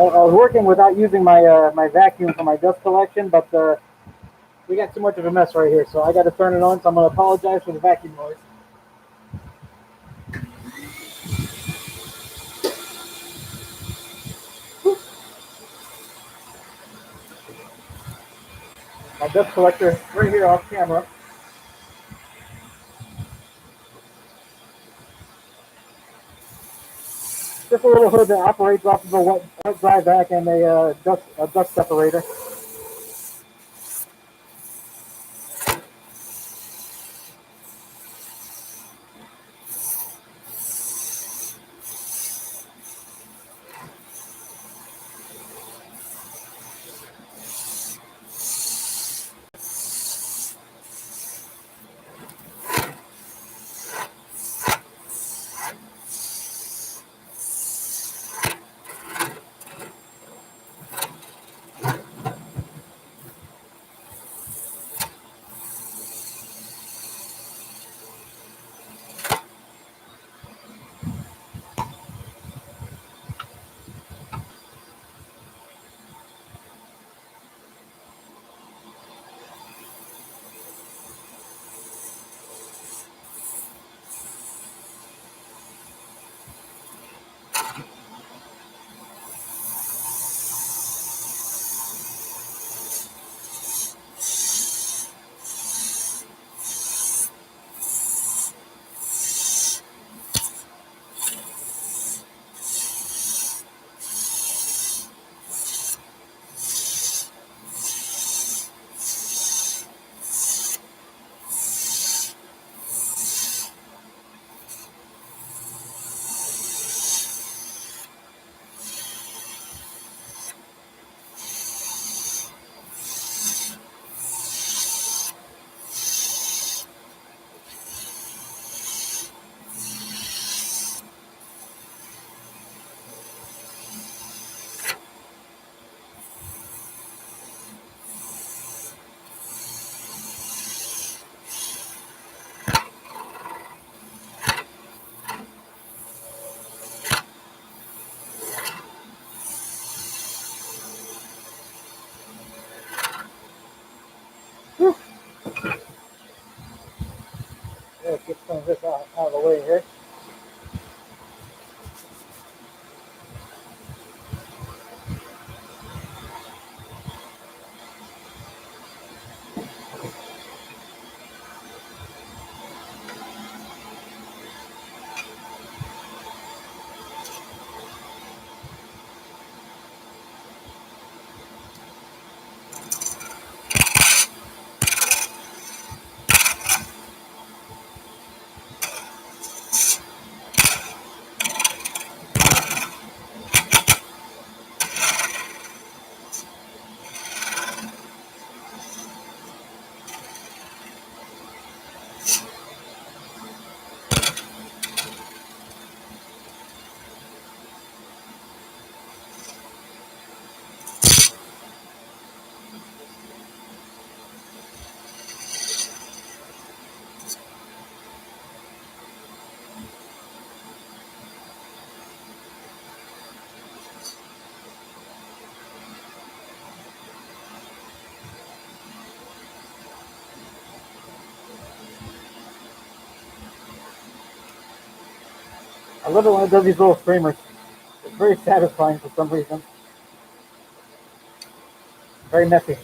I was working without using my vacuum for my dust collection, but we got too much of a mess right here, so I got to turn it on. So I'm going to apologize for the vacuum noise. My dust collector right here off camera. Just a little hood that operates off of a wet dry vac and a dust separator. Let's get some of this out of the way here. I love it when it does these little streamers. It's very satisfying for some reason. Very messy.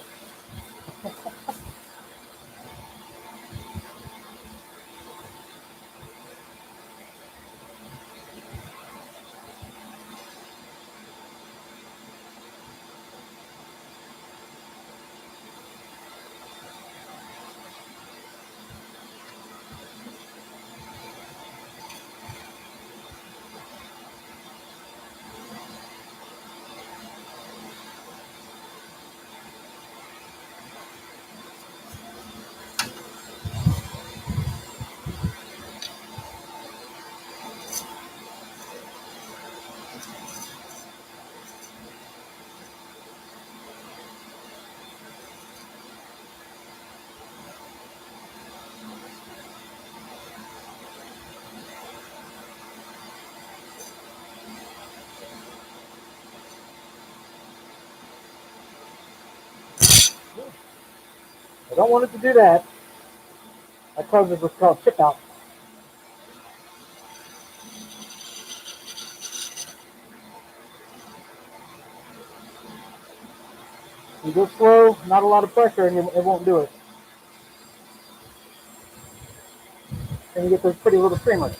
Don't want it to do that. That causes what's called chip out. You go slow, not a lot of pressure, and it won't do it. And you get those pretty little streamers.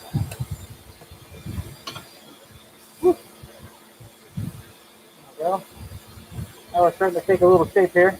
There we go. Now we're starting to take a little shape here.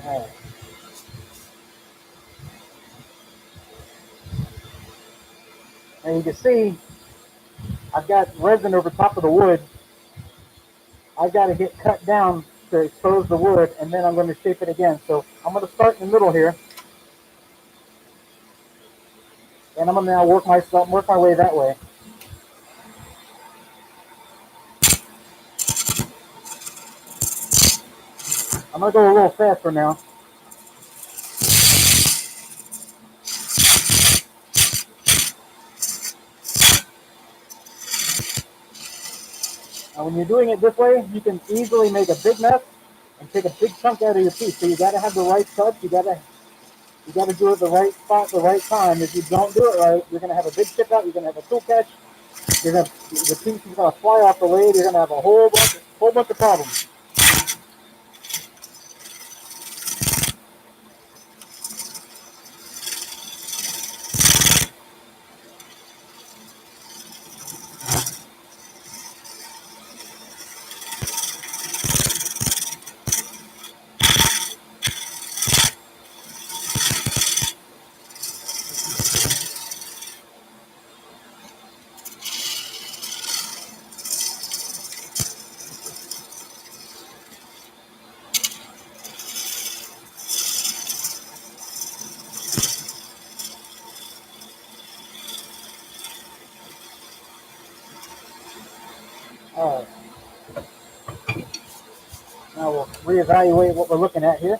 All right. And you can see I've got resin over top of the wood. I've got to get cut down to expose the wood, and then I'm going to shape it again. So I'm going to start in the middle here, and I'm going to now work my way that way. I'm going to go a little faster now. Now when you're doing it this way, you can easily make a big mess and take a big chunk out of your piece. So you got to have the right touch. You got to do it the right spot, the right time. If you don't do it right, you're going to have a big chip out. You're going to have a tool catch. The piece is going to fly off the lathe. You're going to have a whole bunch of problems. All right. Now we'll reevaluate what we're looking at here.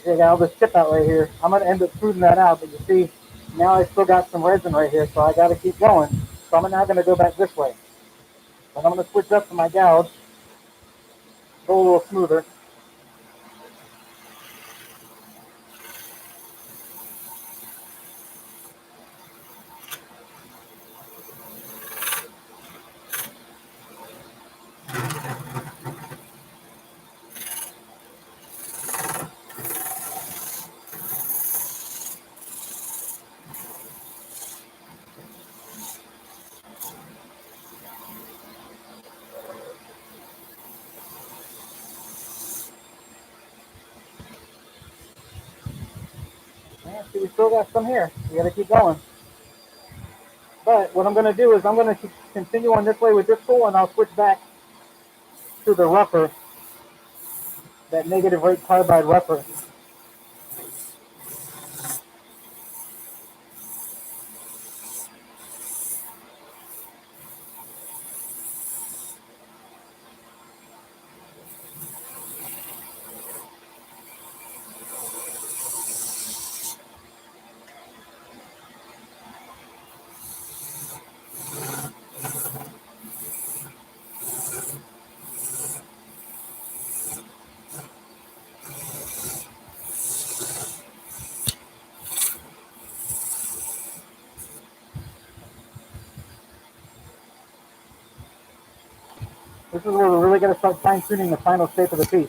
I got all this chip out right here. I'm going to end up smoothing that out, but you see, now I still got some resin right here, so I got to keep going. So I'm now going to go back this way. And I'm going to switch up to my gouge, go a little smoother. Yeah, see, we still got some here. We got to keep going. But what I'm going to do is I'm going to continue on this way with this tool, and I'll switch back to the rougher, that negative rate carbide rougher. This is where we're really going to start fine-tuning the final shape of the piece.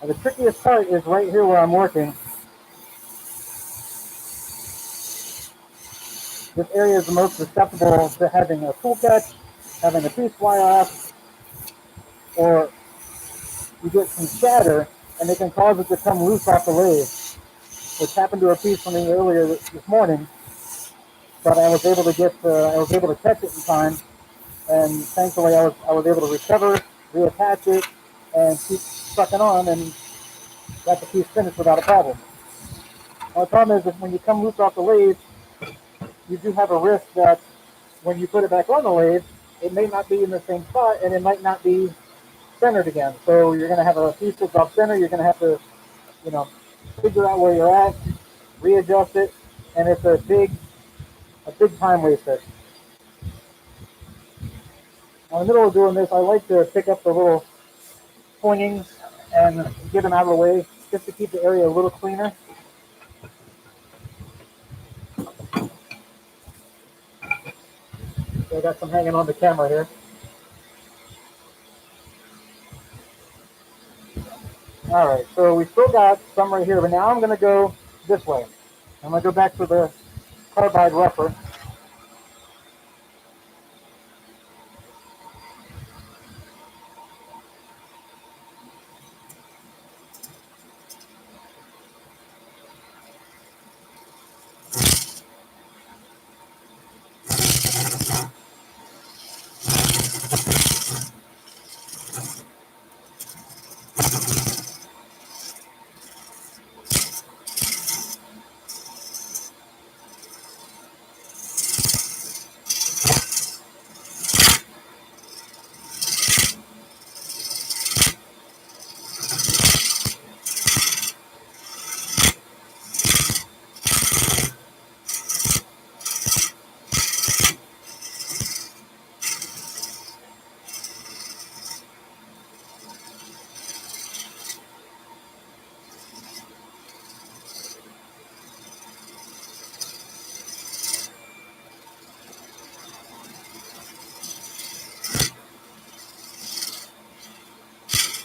The trickiest part is right here where I'm working. This area is the most susceptible to having a tool catch, having a piece fly off, or you get some shatter, and it can cause it to come loose off the lathe, which happened to a piece for me earlier this morning. But I was able to catch it in time, and thankfully I was able to recover, reattach it, and keep sucking on, and got the piece finished without a problem. Now, the problem is that when you come loose off the lathe, you do have a risk that when you put it back on the lathe, it may not be in the same spot, and it might not be centered again. So you're going to have a piece that's off center. You're going to have to, you know, figure out where you're at, readjust it, and it's a big time waster. Now, in the middle of doing this, I like to pick up the little pointings and get them out of the way just to keep the area a little cleaner. So I got some hanging on the camera here. All right, so we still got some right here, but now I'm going to go this way. I'm going to go back to the carbide rougher.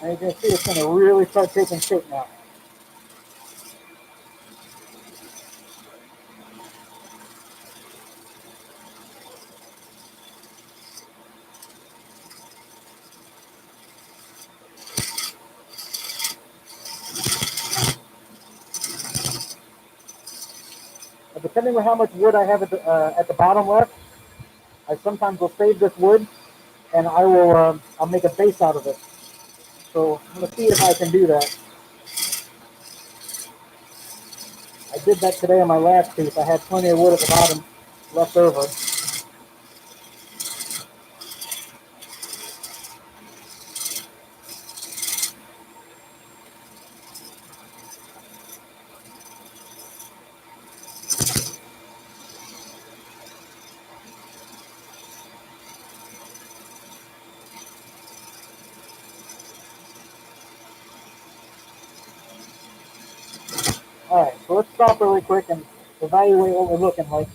And you can see it's going to really start taking shape now. Depending on how much wood I have at the bottom left, I sometimes will save this wood, and I'll make a base out of it. So I'm going to see if I can do that. I did that today on my last piece. I had plenty of wood at the bottom left over. All right, so let's stop really quick and evaluate what we're looking like.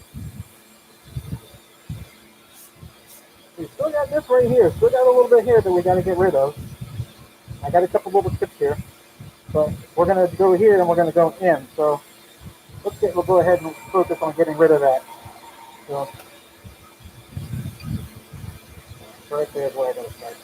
We still got this right here. Still got a little bit here that we got to get rid of. I got a couple little tips here, but we're going to go here and we're going to go in. So we'll go ahead and focus on getting rid of that. So right there is where I got to start.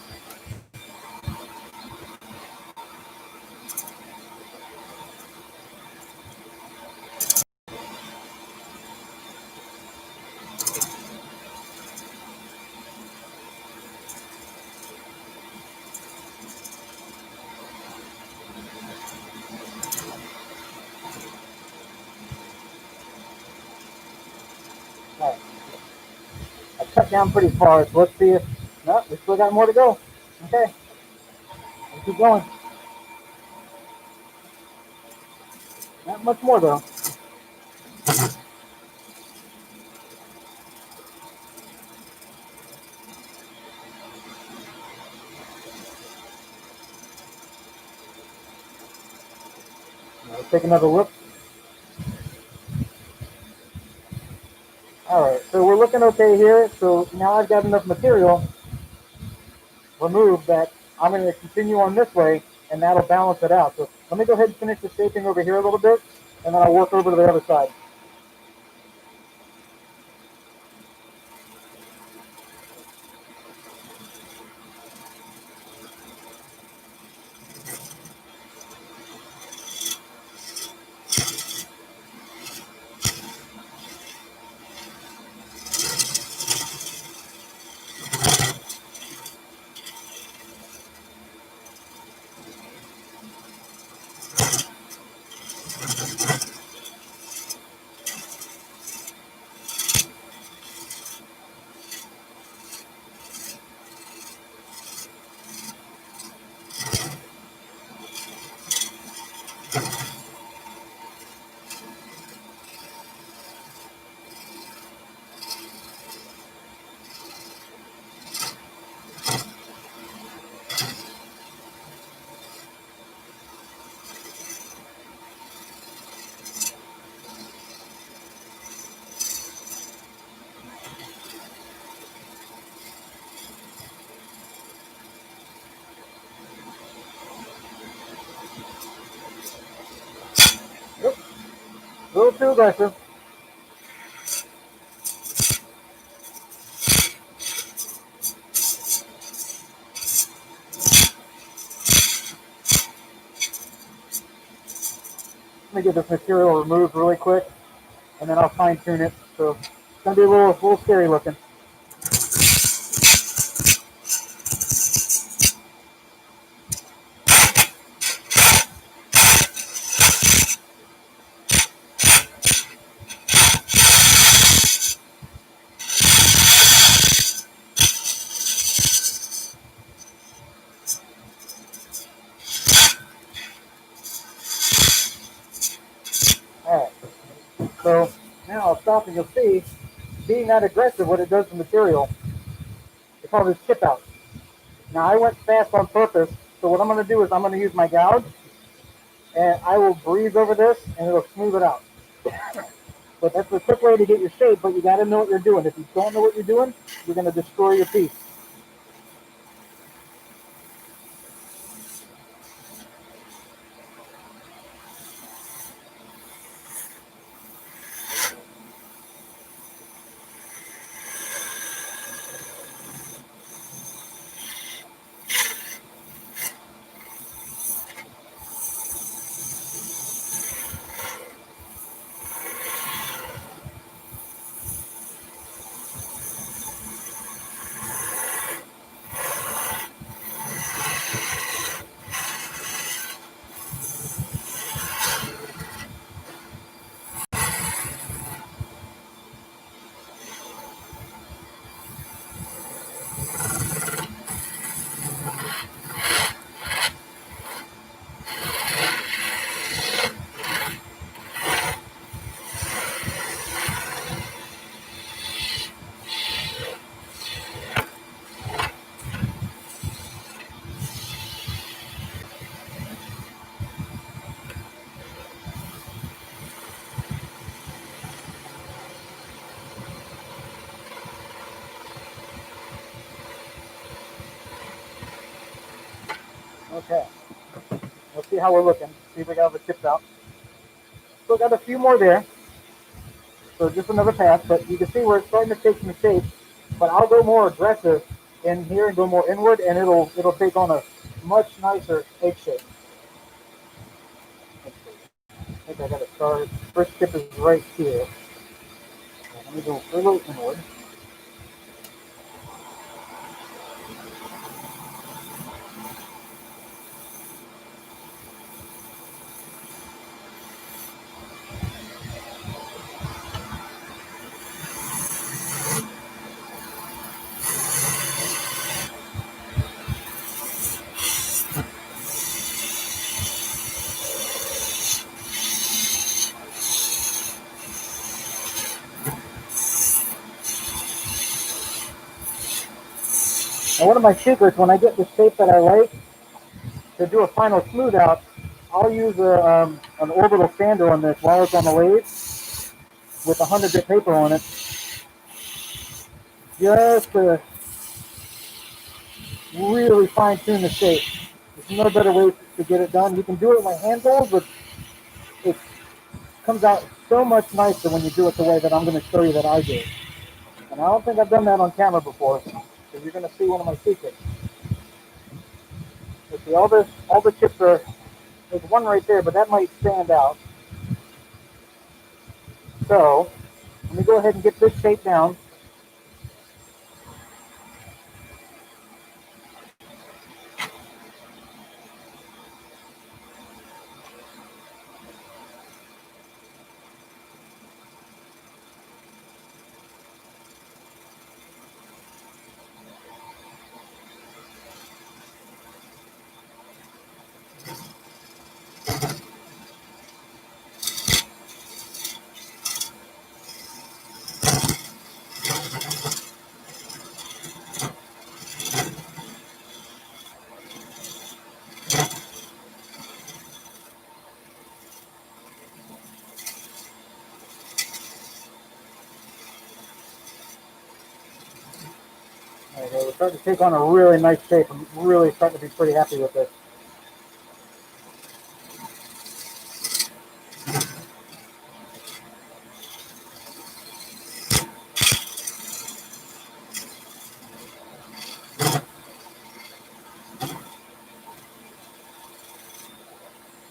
All right. I cut down pretty far, so let's see if, no, we still got more to go. Okay, let's keep going. Not much more though. Let's take another look. All right, so we're looking okay here. So now I've got enough material removed that I'm going to continue on this way and that'll balance it out. So let me go ahead and finish the shaping over here a little bit, and then I'll work over to the other side. Oops, a little too aggressive. Let me get this material removed really quick, and then I'll fine tune it. So it's gonna be a little scary looking. All right. So now I'll stop, and you'll see, being that aggressive, what it does to the material. It's called this chip out. Now I went fast on purpose, so what I'm going to do is I'm going to use my gouge, and I will breeze over this, and it'll smooth it out. But that's a quick way to get your shape, but you got to know what you're doing. If you don't know what you're doing, you're going to destroy your piece. Okay. Let's see how we're looking. See if we got the chips out. Still got a few more there. So just another pass, but you can see where it's starting to take some shape. But I'll go more aggressive in here and go more inward, and it'll take on a much nicer egg shape. Let's see. I think I got to start. First chip is right here. So let me go a little inward. Now one of my secrets, when I get the shape that I like, to do a final smooth out, I'll use an orbital sander on this while it's on the lathe with 100-bit paper on it, just to really fine tune the shape. There's no better way to get it done. You can do it with my hand tools, but it comes out so much nicer when you do it the way that I'm going to show you that I do. And I don't think I've done that on camera before, so you're going to see one of my secrets. You see, all the chips are, there's one right there, but that might stand out. So, let me go ahead and get this shape down. Okay, we're starting to take on a really nice shape. I'm really starting to be pretty happy with this.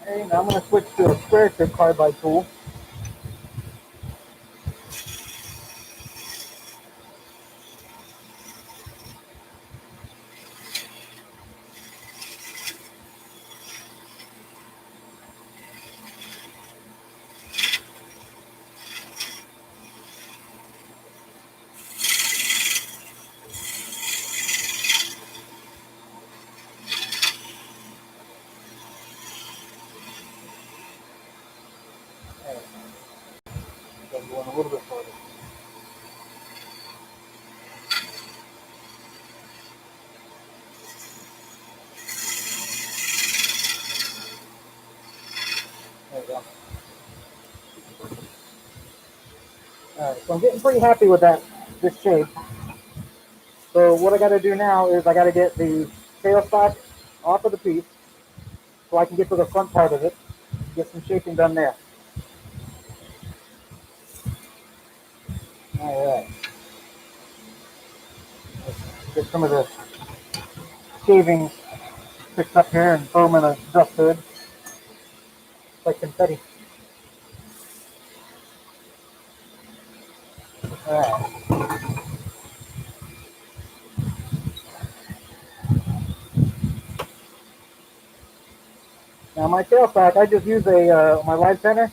Okay, now I'm going to switch to a square tip carbide tool. Okay, I'm going a little bit further. There we go. Alright, so I'm getting pretty happy with this shape. So what I got to do now is I got to get the tailstock off of the piece so I can get to the front part of it, get some shaping done there. Alright. Get some of the shavings picked up here and throw them in a dust hood like confetti. Alright. Now my tailstock, I just use my live center,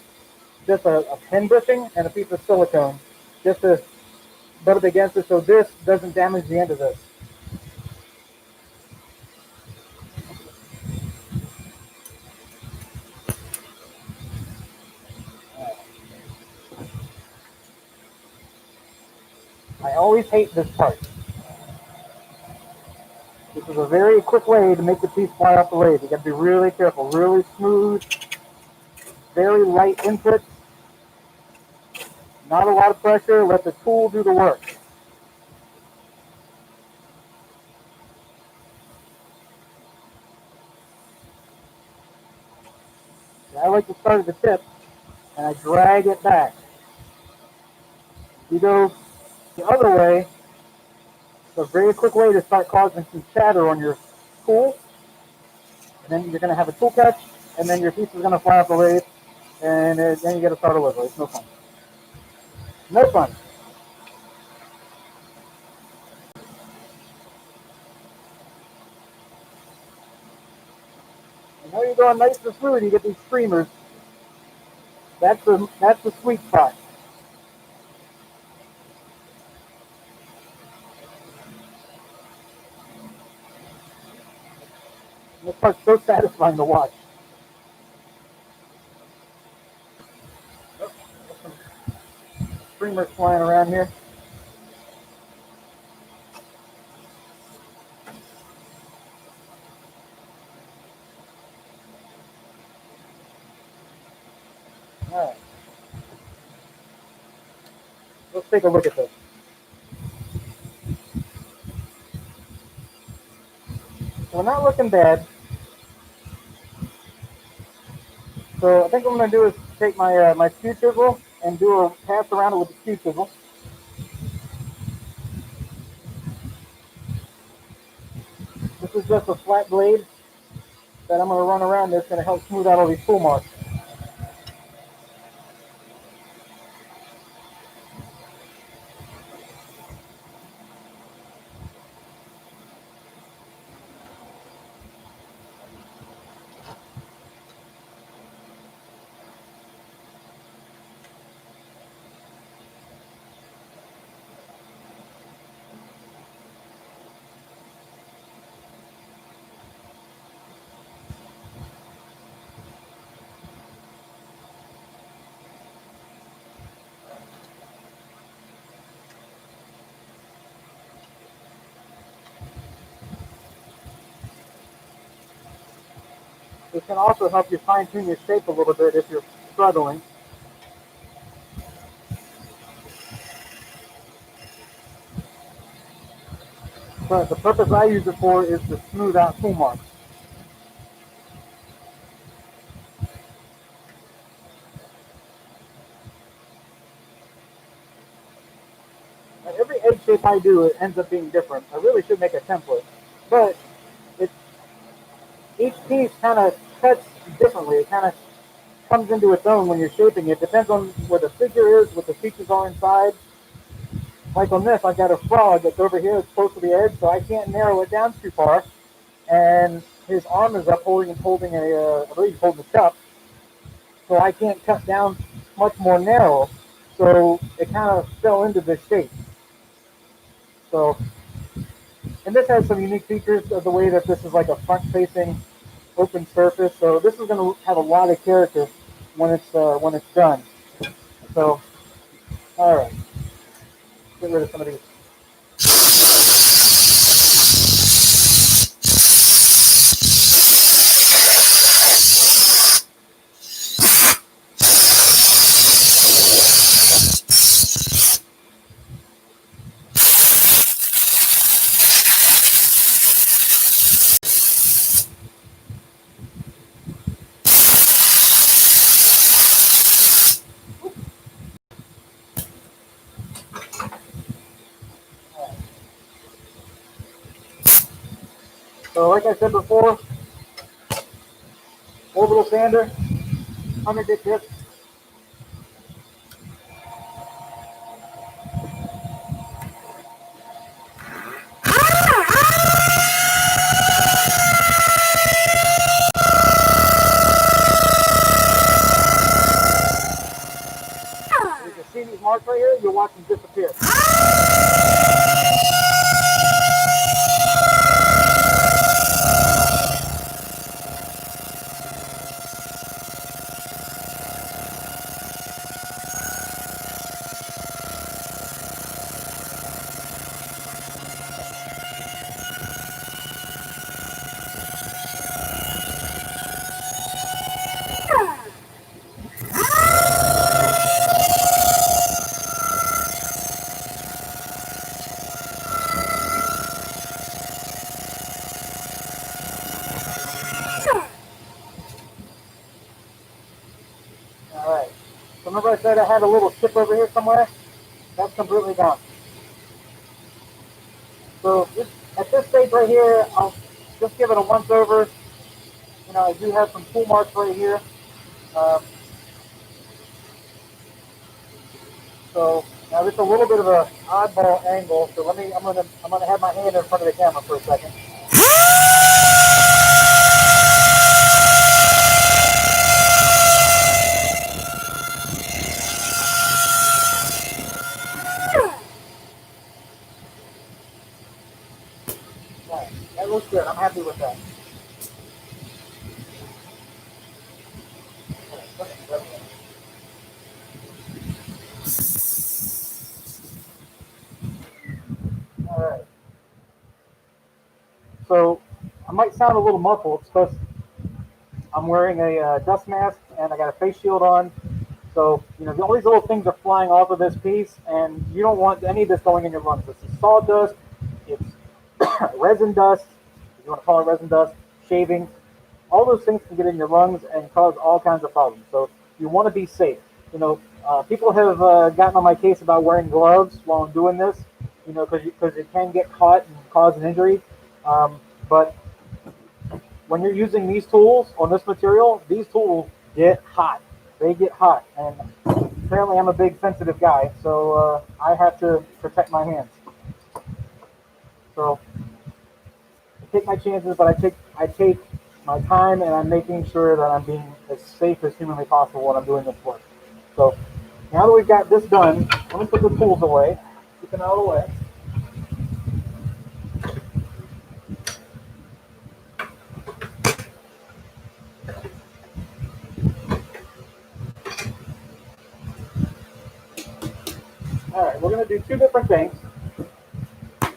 just a pen bushing and a piece of silicone, just to butt it against it so this doesn't damage the end of this. I always hate this part. This is a very quick way to make the piece fly off the lathe. You got to be really careful, really smooth, very light input, not a lot of pressure. Let the tool do the work. I like to start at the tip and I drag it back. You go the other way, it's a very quick way to start causing some chatter on your tool. And then you're going to have a tool catch, and then your piece is going to fly off the lathe, and then you got to start over. It's no fun. No fun. And now you're going nice and smooth. You get these streamers. That's the sweet spot. And this part's so satisfying to watch. Oh, some streamers flying around here. All right. Let's take a look at this. So we're not looking bad. So I think what I'm going to do is take my my skew chisel and do a pass around it with the skew chisel. This is just a flat blade that I'm going to run around. That's going to help smooth out all these tool marks. It can also help you fine tune your shape a little bit if you're struggling. But the purpose I use it for is to smooth out tool marks. Now, every edge shape I do, it ends up being different. I really should make a template. But it, each piece kind of cuts differently. It kind of comes into its own when you're shaping it. Depends on where the figure is, what the features are inside. Like on this, I got a frog that's over here, it's close to the edge, so I can't narrow it down too far. And his arm is up holding I believe he's holding a cup, so I can't cut down much more narrow. So it kind of fell into this shape. So, and this has some unique features of the way that this is like a front-facing open surface. So this is going to have a lot of character when it's done. So, all right, get rid of some of these. So, like I said before, orbital sander, underdick this. You can see these marks right here. You'll watch them disappear. All right. So remember I said I had a little chip over here somewhere? That's completely gone. So at this stage right here, I'll just give it a once over. You know, I do have some tool marks right here. Um, so now it's a little bit of a oddball angle. So I'm gonna have my hand in front of the camera for a second. Right. That looks good. I'm happy with that. All right. So I might sound a little muffled because I'm wearing a dust mask and I got a face shield on. So, you know, all these little things are flying off of this piece, and you don't want any of this going in your lungs. It's sawdust, it's resin dust, if you want to call it resin dust, shaving. all those things can get in your lungs and cause all kinds of problems. So you want to be safe. People have gotten on my case about wearing gloves while I'm doing this, because it can get caught and cause an injury. But when you're using these tools on this material, these tools get hot. They get hot, and apparently I'm a big sensitive guy, so I have to protect my hands. So I take my chances, but I take my time, and I'm making sure that I'm being as safe as humanly possible when I'm doing this work. So now that we've got this done, let me put the tools away, keep them out of the way. All right, we're going to do two different things. I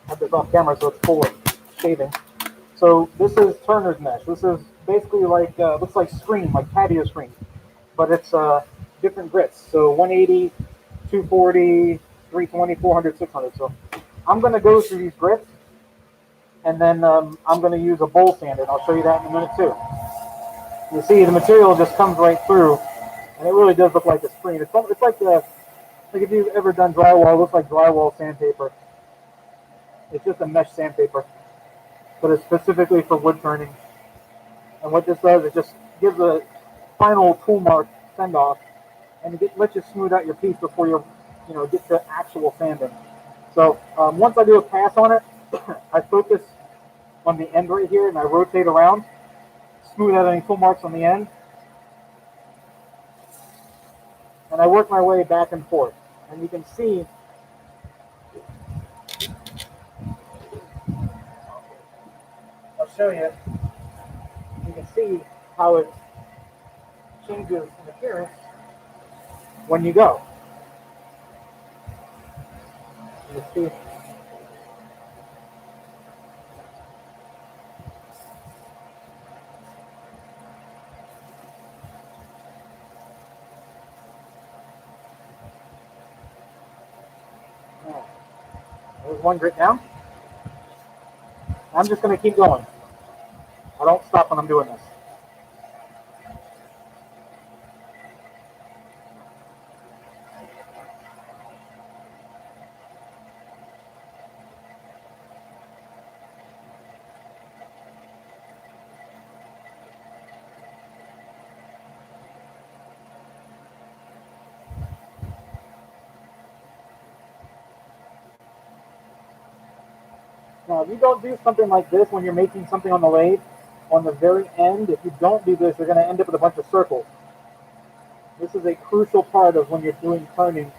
have this off camera, so it's full of shaving. So this is Turner's mesh. This is basically like looks like screen, like patio screen, but it's different grits. So 180, 240, 320, 400, 600. So I'm going to go through these grits, and then I'm going to use a bowl sander, and I'll show you that in a minute too. You see, the material just comes right through, and it really does look like a screen. It's like if you've ever done drywall, it looks like drywall sandpaper. It's just a mesh sandpaper, but it's specifically for wood turning. And what this does, it just gives a final tool mark send off, and it lets you smooth out your piece before you get to actual sanding. So once I do a pass on it, I focus on the end right here, and I rotate around, smooth out any tool marks on the end, and I work my way back and forth. And you can see I'll show you. You can see how it changes in appearance when you go. You see. There's one grit down. I'm just going to keep going. I don't stop when I'm doing this. Now, if you don't do something like this when you're making something on the lathe, on the very end, if you don't do this, you're going to end up with a bunch of circles. This is a crucial part of when you're doing turning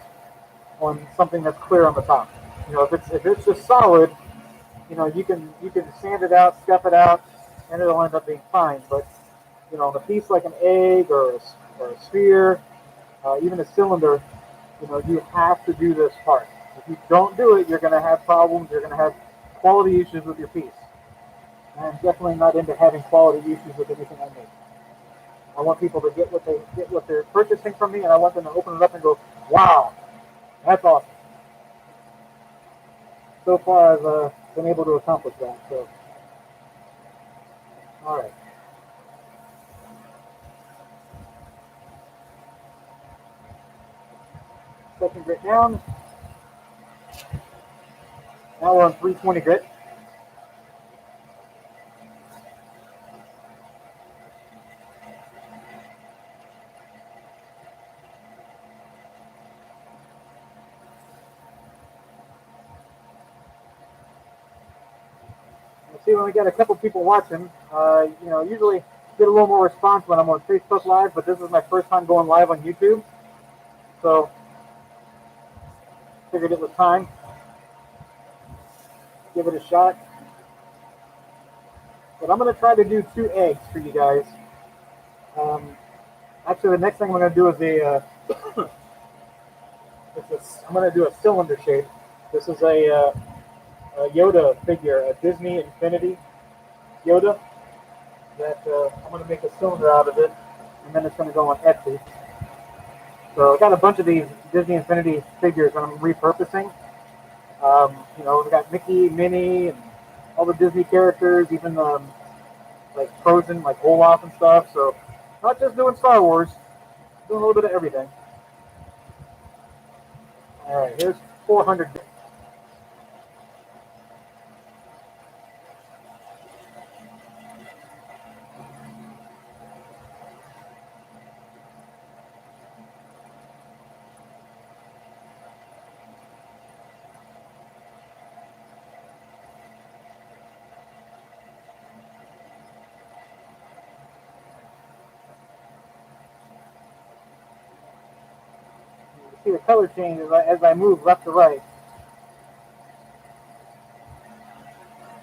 on something that's clear on the top. If it's just solid, you can sand it out, scuff it out, and it'll end up being fine. But on a piece like an egg or a sphere, even a cylinder, you have to do this part. If you don't do it, you're going to have problems. You're going to have quality issues with your piece. And I'm definitely not into having quality issues with anything I make. I want people to get what they're purchasing from me, and I want them to open it up and go, "Wow, that's awesome." So far, I've been able to accomplish that. So, all right. Second grit down. Now we're on 320 grit. See, when we got a couple people watching, usually get a little more response when I'm on Facebook Live, but this is my first time going live on YouTube. So, figured it was time. Give it a shot. But I'm going to try to do 2 eggs for you guys. Actually, the next thing I'm going to do is I'm going to do a cylinder shape. This is a Yoda figure, a Disney Infinity Yoda. That I'm going to make a cylinder out of it, and then it's going to go on Etsy. So I got a bunch of these Disney Infinity figures that I'm repurposing. We got Mickey, Minnie, and all the Disney characters, even like Frozen, like Olaf and stuff. So not just doing Star Wars, doing a little bit of everything. All right, here's 400. You see the color change as I move left to right.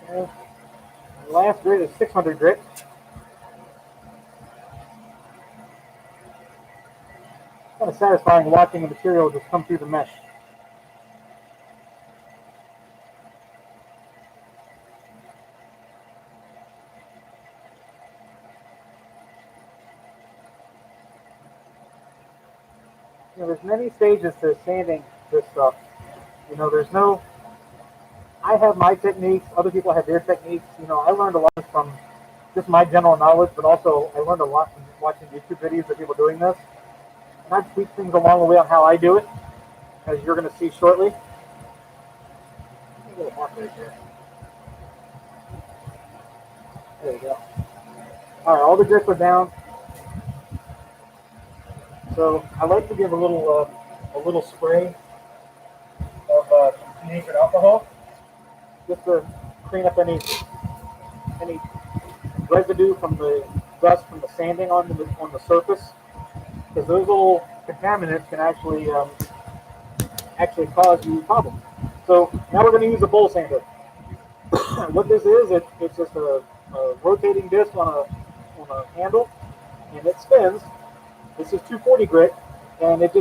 Okay. The last grit is 600 grit. Kind of satisfying watching the material just come through the mesh. There's many stages to sanding this stuff. There's no. I have my techniques. Other people have their techniques. I learned a lot from just my general knowledge, but also I learned a lot from watching YouTube videos of people doing this. And I've tweaked things along the way on how I do it, as you're going to see shortly. A little hot right here. There you go. All right, all the grits are down. So I like to give a little spray of denatured alcohol, just to clean up any residue from the dust from the sanding on the surface, because those little contaminants can actually cause you problems. So now we're going to use a bowl sander. What this is, it's just a rotating disc on a handle, and it spins. This is 240 grit, and it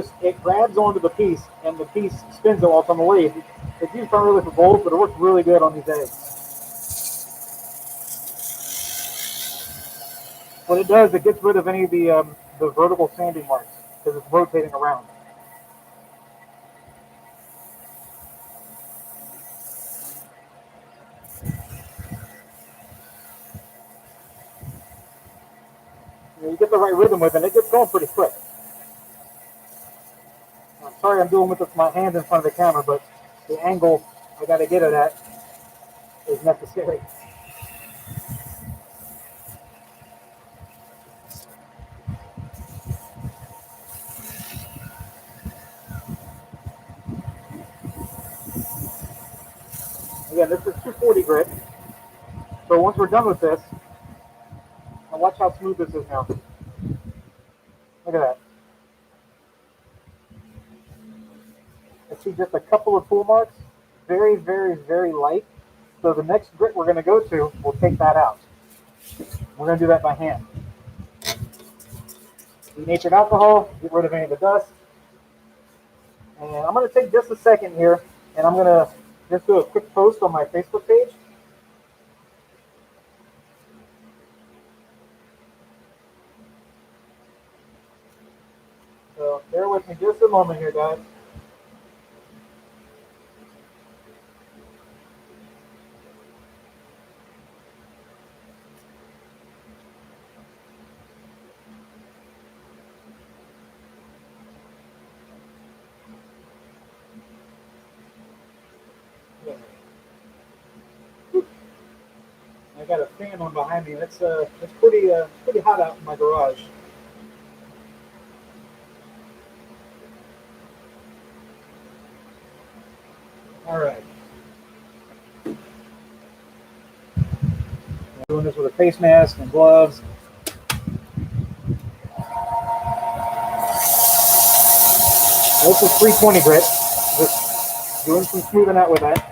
grabs onto the piece, and the piece spins it while it's on the lathe. It's used primarily for bowls, but it works really good on these eggs. What it does, it gets rid of any of the vertical sanding marks because it's rotating around. You get the right rhythm with it, it gets going pretty quick. I'm sorry I'm doing with my hands in front of the camera, but the angle I got to get it at is necessary. Again, this is 240 grit. So once we're done with this, now watch how smooth this is now. Look at that. I see just a couple of pool marks. Very, very, very light. So the next grit we're going to go to, we'll take that out. We're going to do that by hand. Denatured alcohol, get rid of any of the dust. And I'm going to take just a second here, and I'm going to just do a quick post on my Facebook page. So bear with me just a moment here, guys. I got a fan on behind me. It's pretty hot out in my garage. All right. I'm doing this with a face mask and gloves. This is 320 grit. Just doing some smoothing out with that.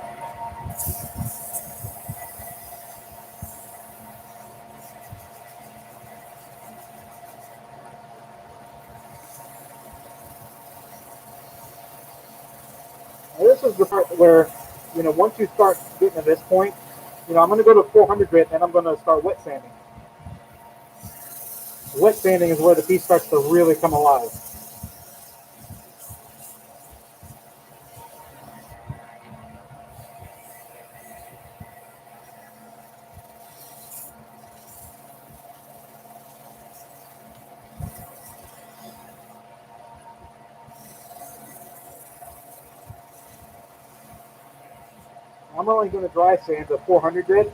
Now this is the part where, once you start getting to this point, I'm going to go to 400 grit and I'm going to start wet sanding. Wet sanding is where the piece starts to really come alive. I'm only going to dry sand to 400 grit.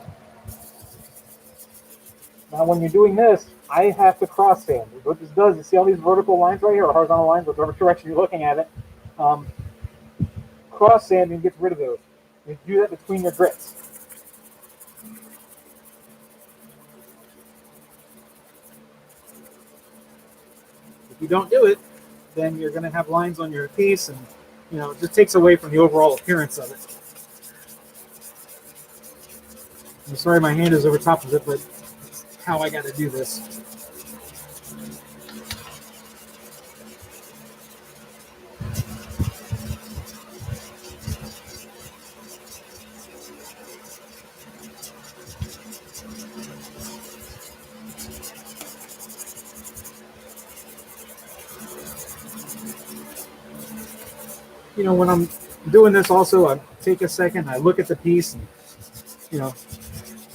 Now, when you're doing this, I have to cross sand. What this does, you see all these vertical lines right here, or horizontal lines, whichever direction you're looking at it. Cross sanding gets rid of those. You do that between your grits. If you don't do it, then you're going to have lines on your piece, and it just takes away from the overall appearance of it. I'm sorry my hand is over top of it, but it's how I got to do this. When I'm doing this also, I take a second, I look at the piece, and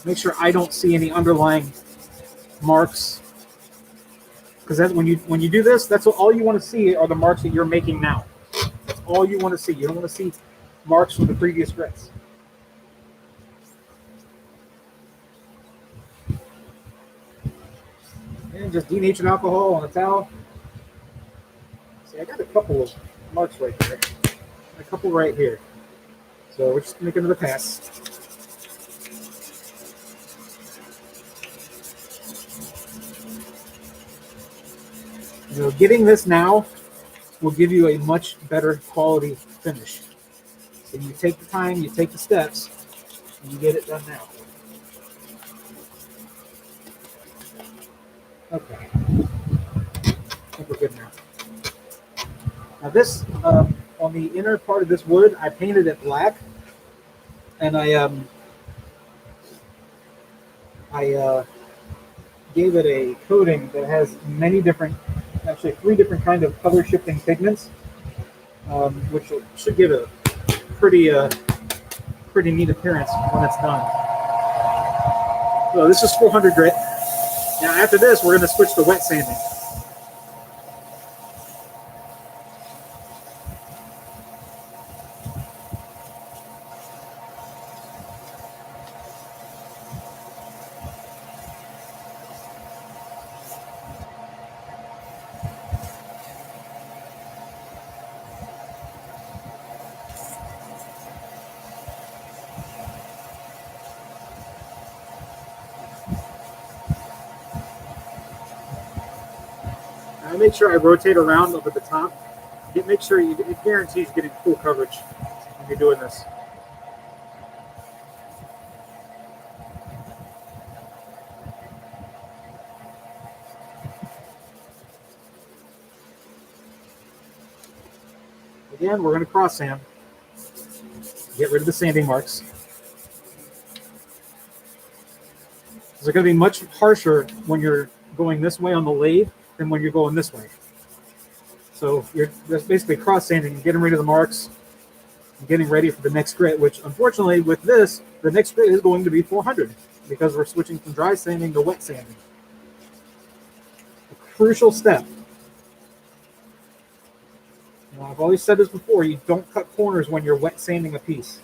make sure I don't see any underlying marks, because when you do this, that's all you want to see are the marks that you're making now. That's all you want to see. You don't want to see marks from the previous grits. And just denatured alcohol on a towel. See, I got a couple of marks right there, a couple right here. So we're just making another pass. Getting this now will give you a much better quality finish. So you take the time, you take the steps, and you get it done now. Okay. I think we're good now. Now this, on the inner part of this wood, I painted it black, and I gave it a coating that has many different, actually 3 different kind of color shifting pigments, which should give a pretty neat appearance when it's done. So this is 400 grit. Now after this, we're going to switch to wet sanding. I make sure I rotate around up at the top. Make sure it guarantees getting full coverage when you're doing this. Again, we're going to cross sand. Get rid of the sanding marks. They're going to be much harsher when you're going this way on the lathe than when you're going this way. So you're just basically cross sanding and getting rid of the marks and getting ready for the next grit, which unfortunately with this, the next grit is going to be 400 because we're switching from dry sanding to wet sanding. A crucial step. I've always said this before, you don't cut corners when you're wet sanding a piece.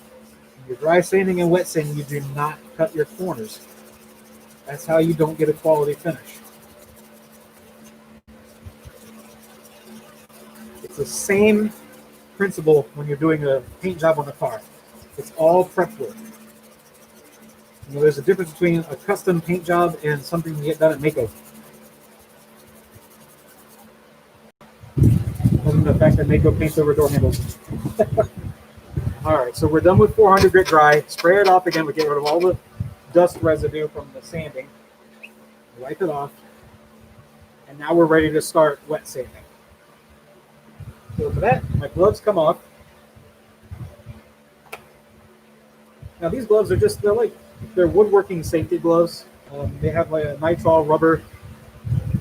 When you're dry sanding and wet sanding, you do not cut your corners. That's how you don't get a quality finish. It's the same principle when you're doing a paint job on a car. It's all prep work. There's a difference between a custom paint job and something you get done at Mako. Other than the fact that Mako paints over door handles. All right, so we're done with 400 grit dry. Spray it off again. We get rid of all the dust residue from the sanding. Wipe it off. And now we're ready to start wet sanding. So for that, my gloves come off. Now these gloves are they're woodworking safety gloves. They have like a nitrile rubber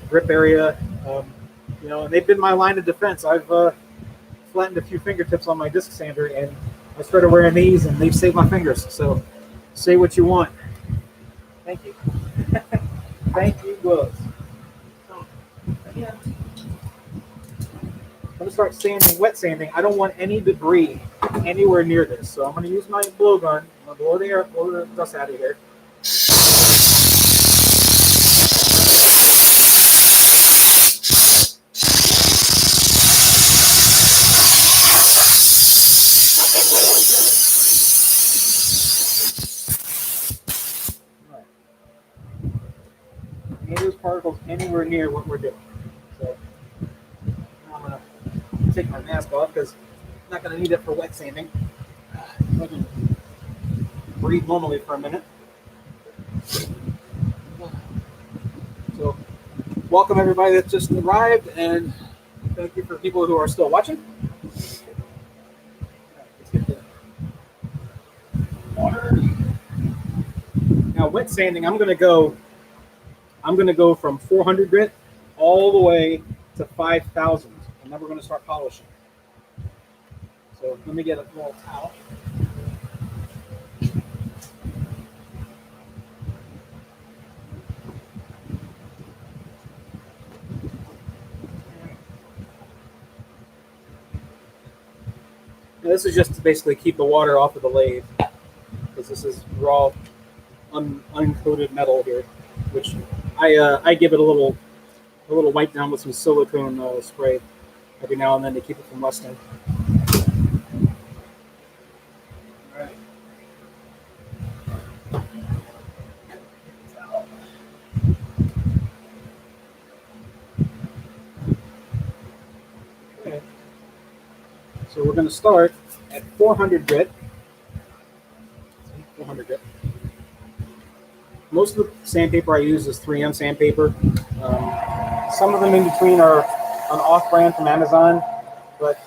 grip area, and they've been my line of defense. I've flattened a few fingertips on my disc sander, and I started wearing these, and they've saved my fingers. So say what you want. Thank you. Thank you, gloves. So, again, I'm going to start sanding, wet sanding. I don't want any debris anywhere near this. So I'm going to use my blowgun. I'm going to blow the dust out of here. Any of those particles anywhere near what we're doing. So I'm going to take my mask off because I'm not going to need it for wet sanding. I can breathe normally for a minute. So welcome everybody that just arrived, and thank you for people who are still watching. Let's get the water. Now wet sanding, I'm going to go from 400 grit all the way to 5,000, and then we're going to start polishing. So let me get a little towel. Now, this is just to basically keep the water off of the lathe, because this is raw, uncoated metal here, which I give it a little wipe down with some silicone spray every now and then to keep it from rusting. All right. Okay. So we're going to start at 400 grit. 400 grit. Most of the sandpaper I use is 3M sandpaper. Some of them in between are an off-brand from Amazon, but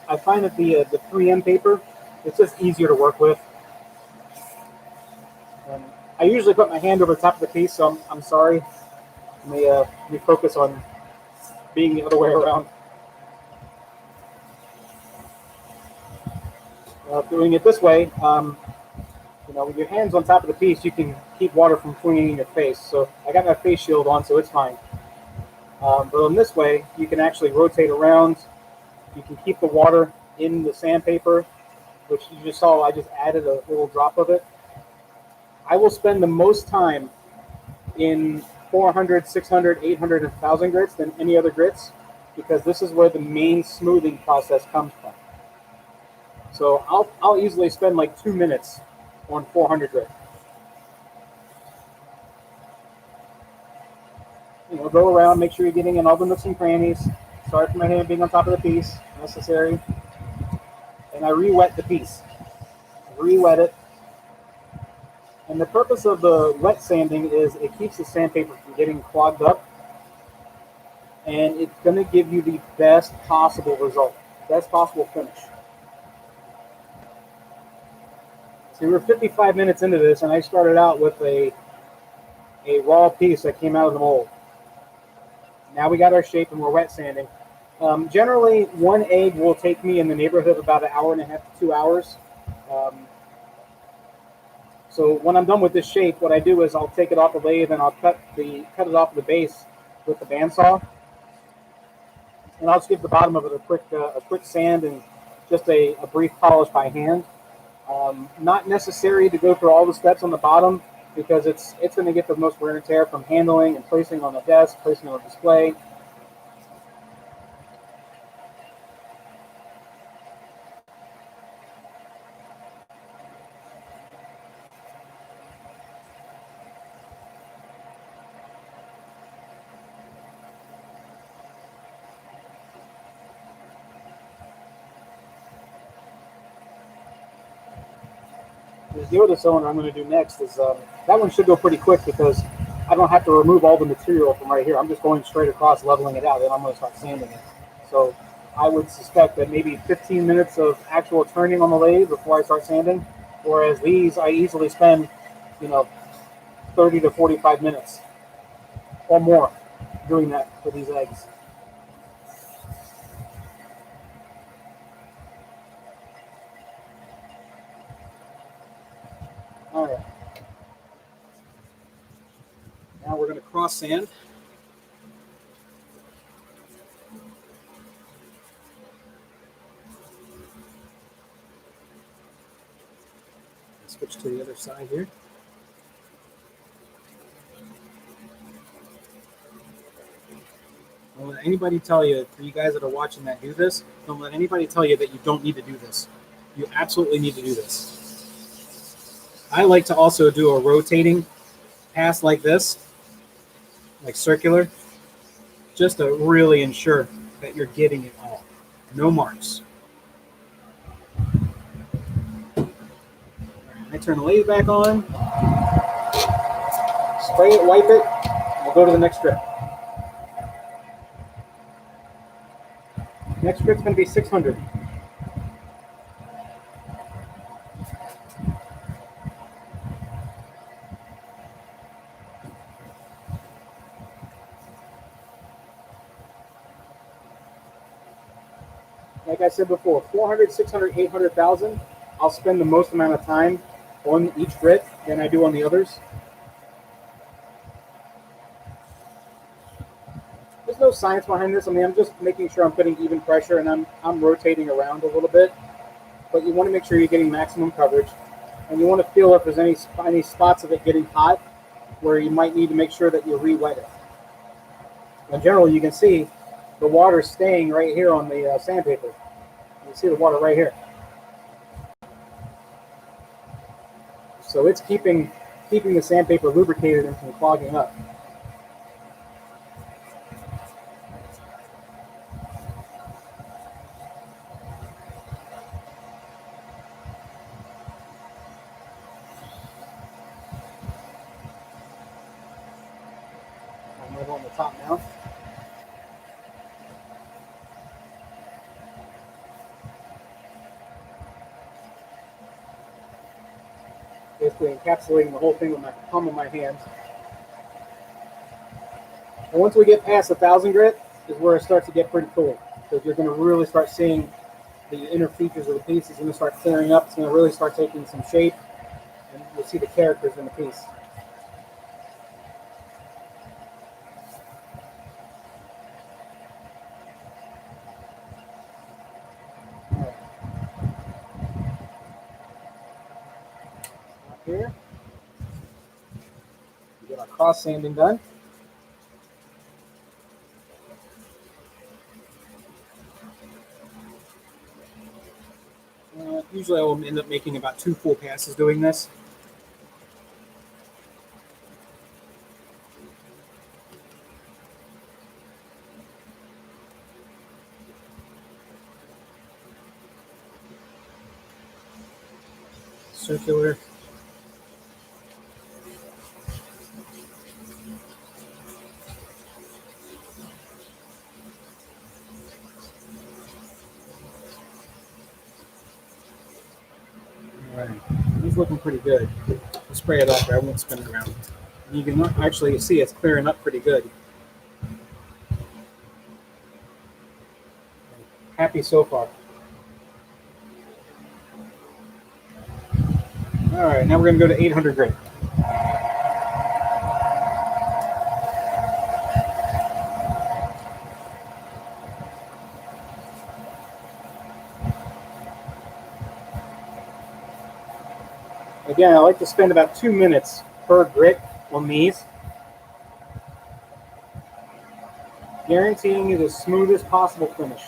I find that the 3M paper, it's just easier to work with. I usually put my hand over the top of the piece, so I'm sorry. Let me focus on being the other way around. Doing it this way, with your hands on top of the piece, you can keep water from cleaning your face. So I got my face shield on, so it's fine. But on this way, you can actually rotate around. You can keep the water in the sandpaper, which you just saw. I just added a little drop of it. I will spend the most time in 400, 600, 800, and 1,000 grits than any other grits, because this is where the main smoothing process comes from. So I'll easily spend like 2 minutes on 400 grit. Go around, make sure you're getting in all the nooks and crannies. Sorry for my hand being on top of the piece, necessary. And I re-wet the piece. Re-wet it. And the purpose of the wet sanding is it keeps the sandpaper from getting clogged up. And it's going to give you the best possible result, best possible finish. So we're 55 minutes into this, and I started out with a raw piece that came out of the mold. Now we got our shape and we're wet sanding. Generally, one egg will take me in the neighborhood of about 1.5 hours to 2 hours. So when I'm done with this shape, what I do is I'll take it off the lathe and I'll cut it off the base with the bandsaw, and I'll just give the bottom of it a quick sand and just a brief polish by hand. Not necessary to go through all the steps on the bottom, because it's going to get the most wear and tear from handling and placing on the desk, placing on the display. This Yoda cylinder I'm going to do next is that one should go pretty quick, because I don't have to remove all the material from right here. I'm just going straight across, leveling it out, and I'm going to start sanding it. So I would suspect that maybe 15 minutes of actual turning on the lathe before I start sanding, whereas these I easily spend 30 to 45 minutes or more doing that for these eggs. All right. Now we're going to cross sand. Switch to the other side here. Don't let anybody tell you, for you guys that are watching that do this, don't let anybody tell you that you don't need to do this. You absolutely need to do this. I like to also do a rotating pass like this, like circular, just to really ensure that you're getting it all. No marks. I turn the lathe back on, spray it, wipe it, and we'll go to the next strip. Next strip's going to be 600. Like I said before, 400, 600, 800,000, I'll spend the most amount of time on each grit than I do on the others. There's no science behind this. I mean, I'm just making sure I'm putting even pressure and I'm rotating around a little bit. But you want to make sure you're getting maximum coverage. And you want to feel if there's any spots of it getting hot where you might need to make sure that you re-wet it. In general, you can see the water staying right here on the sandpaper. You can see the water right here. So it's keeping the sandpaper lubricated and from clogging up. I'm going to go on the top now. Basically encapsulating the whole thing with my palm of my hands. And once we get past 1,000 grit is where it starts to get pretty cool. Because you're going to really start seeing the inner features of the piece. It's going to start clearing up. It's going to really start taking some shape. And you'll see the characters in the piece. Right. Stop here. We get our cross sanding done. Usually I will end up making about 2 full passes doing this. Circular. All right, he's looking pretty good. I'll spray it off there. I won't spin it around. And you can actually see it's clearing up pretty good. Happy so far. All right, now we're going to go to 800 grit. Again, I like to spend about 2 minutes per grit on these, guaranteeing you the smoothest possible finish.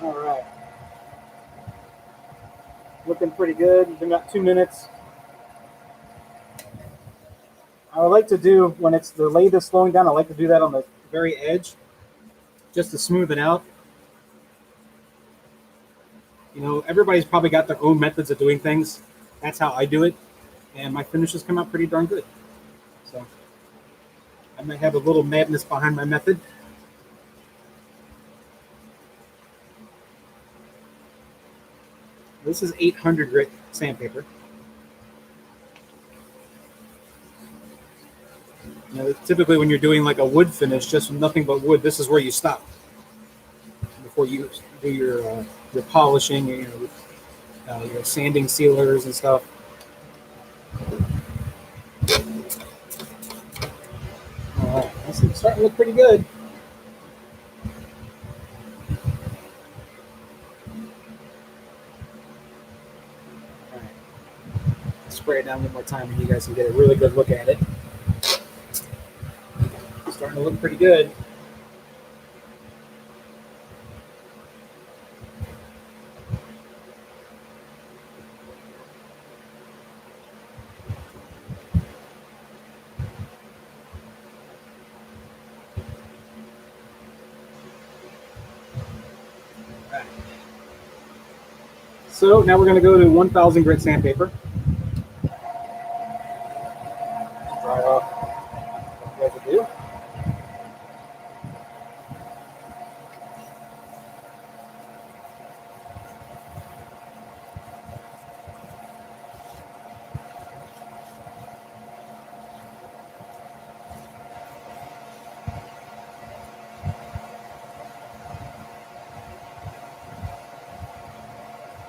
All right. Looking pretty good. We've been about 2 minutes. I would like to do, when it's the lathe is slowing down, I like to do that on the very edge, just to smooth it out. You know, everybody's probably got their own methods of doing things. That's how I do it, and my finishes come out pretty darn good. So I might have a little madness behind my method. This is 800 grit sandpaper. You know, typically when you're doing like a wood finish, just nothing but wood, this is where you stop before you do your polishing, your sanding sealers and stuff. All right, this is starting to look pretty good. All right. Spray it down one more time and you guys can get a really good look at it. It's starting to look pretty good. So now we're going to go to 1000 grit sandpaper. Dry off residue.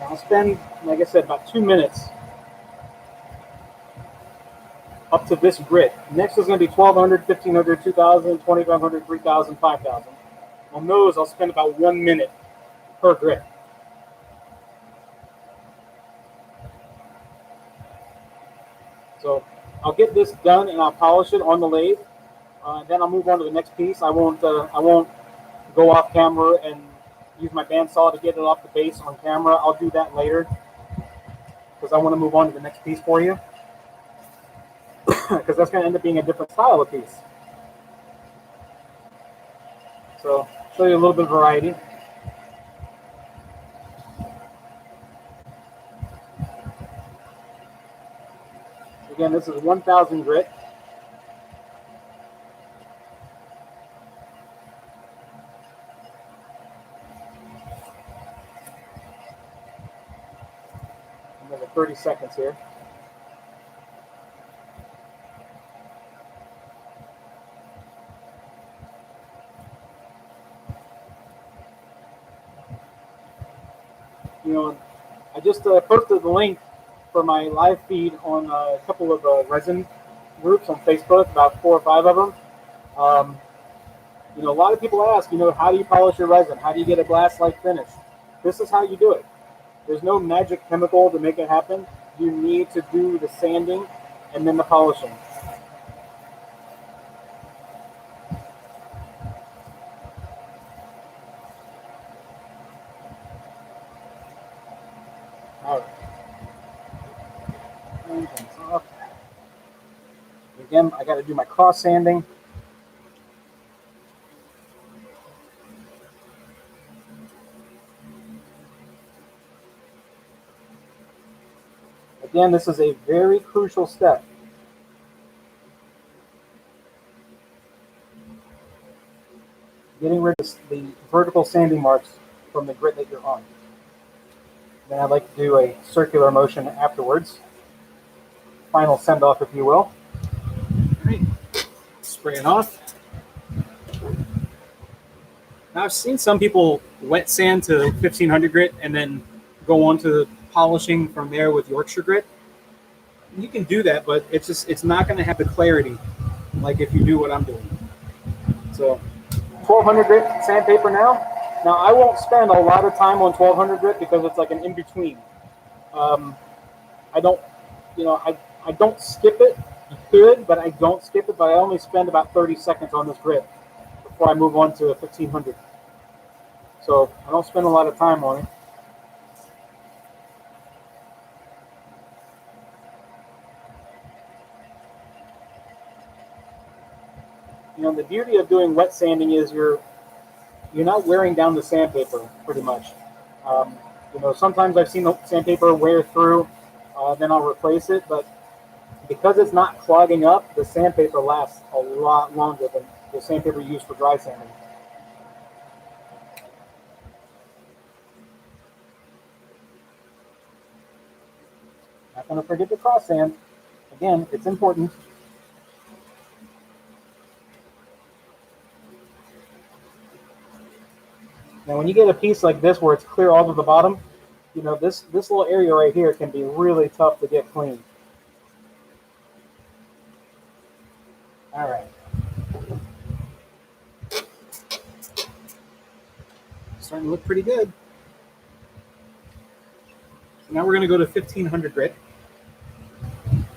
I'll spend, like I said, about 2 minutes up to this grit. Next is going to be 1200, 1500, 2000, 2500, 3000, 5000. On those, I'll spend about 1 minute per grit. So I'll get this done and I'll polish it on the lathe. Then I'll move on to the next piece. I won't go off camera and use my bandsaw to get it off the base on camera. I'll do that later because I want to move on to the next piece for you because that's going to end up being a different style of piece. So show you a little bit of variety. Again, this is 1000 grit. Another 30 seconds here. You know, I just posted the link for my live feed on a couple of resin groups on Facebook, about 4 or 5 of them. You know, a lot of people ask, you know, how do you polish your resin? How do you get a glass-like finish? This is how you do it. There's no magic chemical to make it happen. You need to do the sanding and then the polishing. All right. Again, I got to do my cross sanding. Again, this is a very crucial step. Getting rid of the vertical sanding marks from the grit that you're on. Then I'd like to do a circular motion afterwards. Final send off, if you will. All right. Spray it off. Now I've seen some people wet sand to 1500 grit and then go on to polishing from there with Yorkshire grit. You can do that, but it's not going to have the clarity like if you do what I'm doing. So 1200 grit sandpaper now. Now I won't spend a lot of time on 1200 grit because it's like an in-between. I don't, you know, I don't skip it. You could, but I don't skip it. But I only spend about 30 seconds on this grit before I move on to 1500. so I don't spend a lot of time on it. You know, the beauty of doing wet sanding is you're not wearing down the sandpaper pretty much. Um, you know, sometimes I've seen the sandpaper wear through, then I'll replace it, but because it's not clogging up, the sandpaper lasts a lot longer than the sandpaper used for dry sanding. Not going to forget to cross sand. Again, it's important. Now, when you get a piece like this where it's clear all to the bottom, you know, this little area right here can be really tough to get clean. All right. Starting to look pretty good. So now we're going to go to 1500 grit.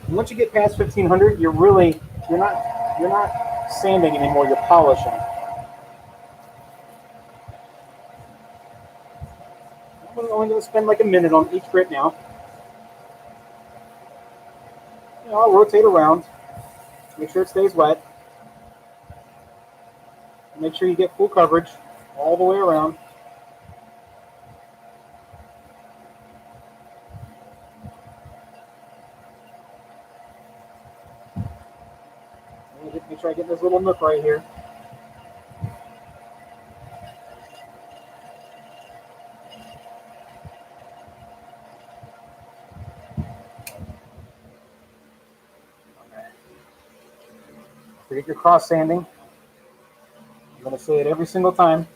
And once you get past 1500, you're not sanding anymore, you're polishing. I'm only going to spend like a minute on each grit now. You know, I'll rotate around, make sure it stays wet. Make sure you get full coverage all the way around. Make sure I get this little nook right here. Forget your cross sanding. I'm going to say it every single time.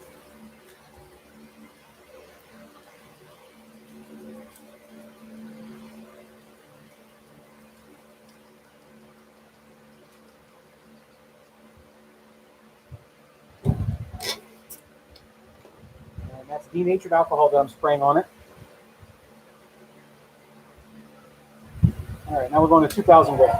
And that's denatured alcohol that I'm spraying on it. All right, now we're going to 2000 grit.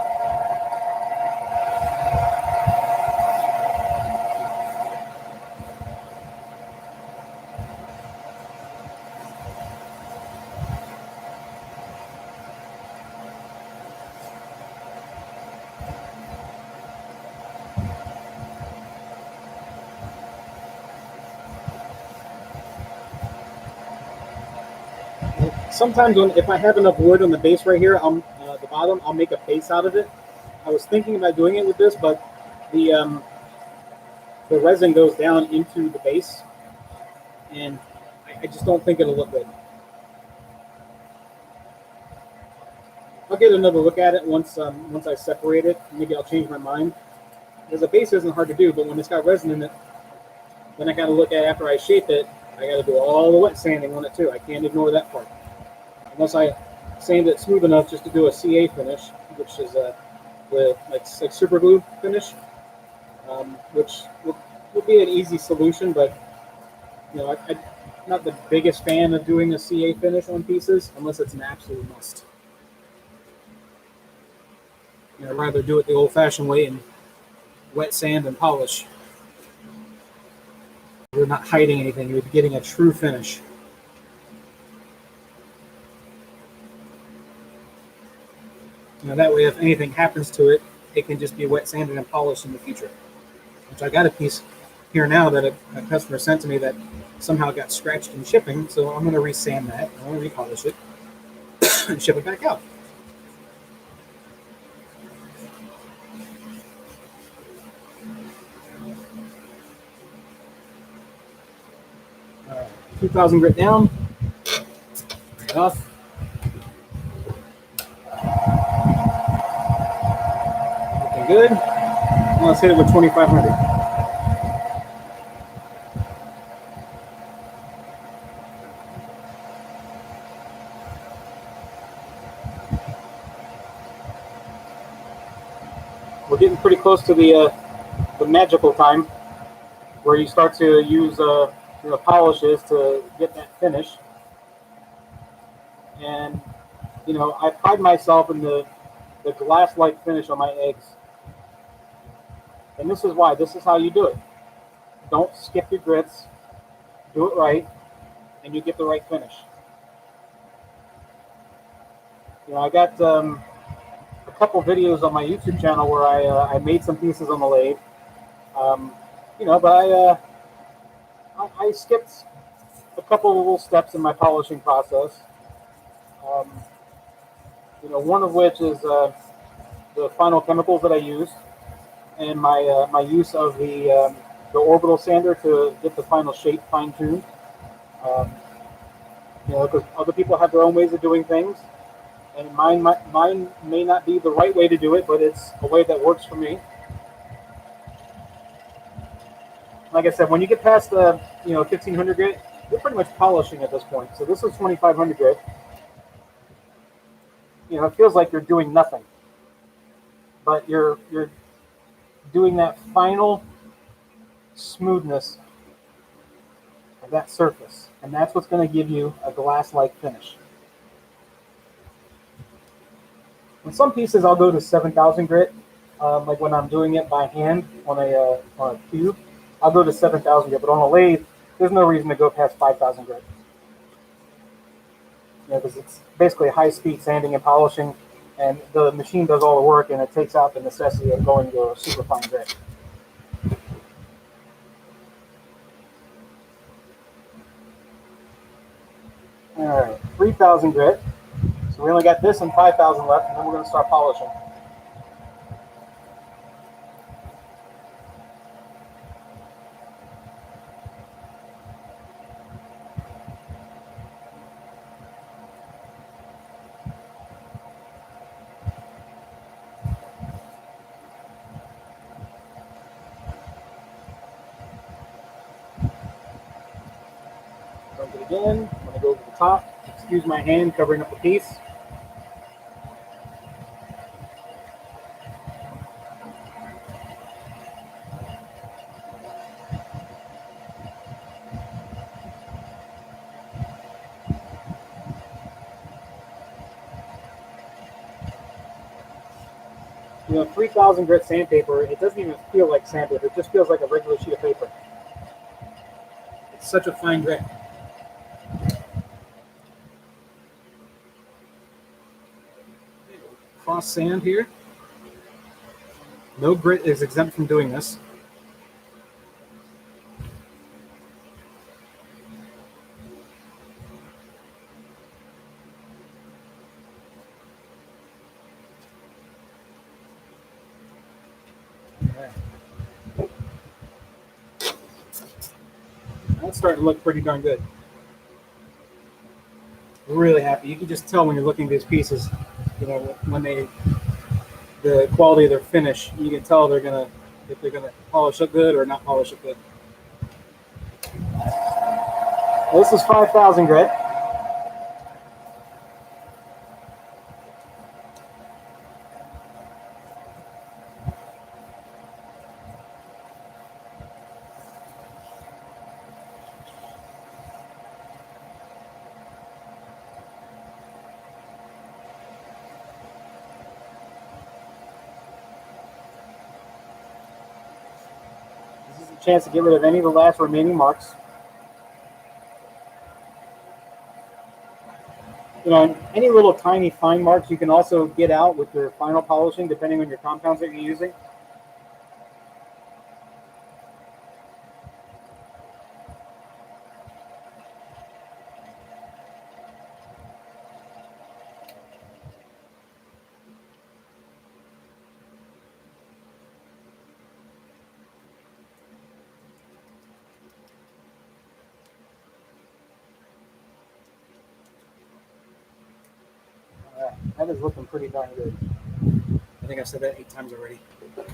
Sometimes if I have enough wood on the base right here, the bottom, I'll make a base out of it. I was thinking about doing it with this, but the resin goes down into the base, and I just don't think it'll look good. I'll get another look at it once I separate it. Maybe I'll change my mind. Because the base isn't hard to do, but when it's got resin in it, then I got to look at it after I shape it. I got to do all the wet sanding on it too. I can't ignore that part. Unless I sand it smooth enough just to do a CA finish, which is with like super glue finish, which would be an easy solution. But you know, I'm not the biggest fan of doing a CA finish on pieces unless it's an absolute must. You know, I'd rather do it the old-fashioned way and wet sand and polish. You're not hiding anything. You're getting a true finish. You know, that way, if anything happens to it, it can just be wet sanded and polished in the future. Which I got a piece here now that a customer sent to me that somehow got scratched in shipping, so I'm going to resand that. I'm going to repolish it and ship it back out. 2000 grit down. Right off. Looking good. Now let's hit it with 2500. We're getting pretty close to the magical time where you start to use polishes to get that finish. And you know, I pride myself in the glass-like finish on my eggs. And this is why. This is how you do it. Don't skip your grits. do it right, and you get the right finish. I got a couple videos on my YouTube channel where I made some pieces on the lathe. Um, but I skipped a couple of little steps in my polishing process. Um, one of which is the final chemicals that I use, and my use of the orbital sander to get the final shape fine tuned. Um, because other people have their own ways of doing things, and mine may not be the right way to do it, but it's a way that works for me. Like I said, when you get past the 1500 grit, you're pretty much polishing at this point. So this is 2500 grit. It feels like you're doing nothing, but you're doing that final smoothness of that surface, and that's what's going to give you a glass-like finish. In some pieces, I'll go to 7,000 grit, like when I'm doing it by hand on a cube. I'll go to 7,000 grit, but on a lathe, there's no reason to go past 5,000 grit. Because it's basically high-speed sanding and polishing, and the machine does all the work, and it takes out the necessity of going to a super fine grit. All right, 3,000 grit. So we only got this and 5,000 left, and then we're going to start polishing. Dump it again. I'm going to go over the top. Excuse my hand covering up the piece. You know, 3,000 grit sandpaper, it doesn't even feel like sandpaper. It just feels like a regular sheet of paper. It's such a fine grit. Cross sand here. No grit is exempt from doing this. That's starting to look pretty darn good. Really happy. You can just tell when you're looking at these pieces, when the quality of their finish, you can tell if they're gonna polish up good or not polish up good. This is 5,000 grit. This is a chance to get rid of any of the last remaining marks. Any little tiny fine marks you can also get out with your final polishing, depending on your compounds that you're using. That is looking pretty darn good. I think I've said that 8 times already, but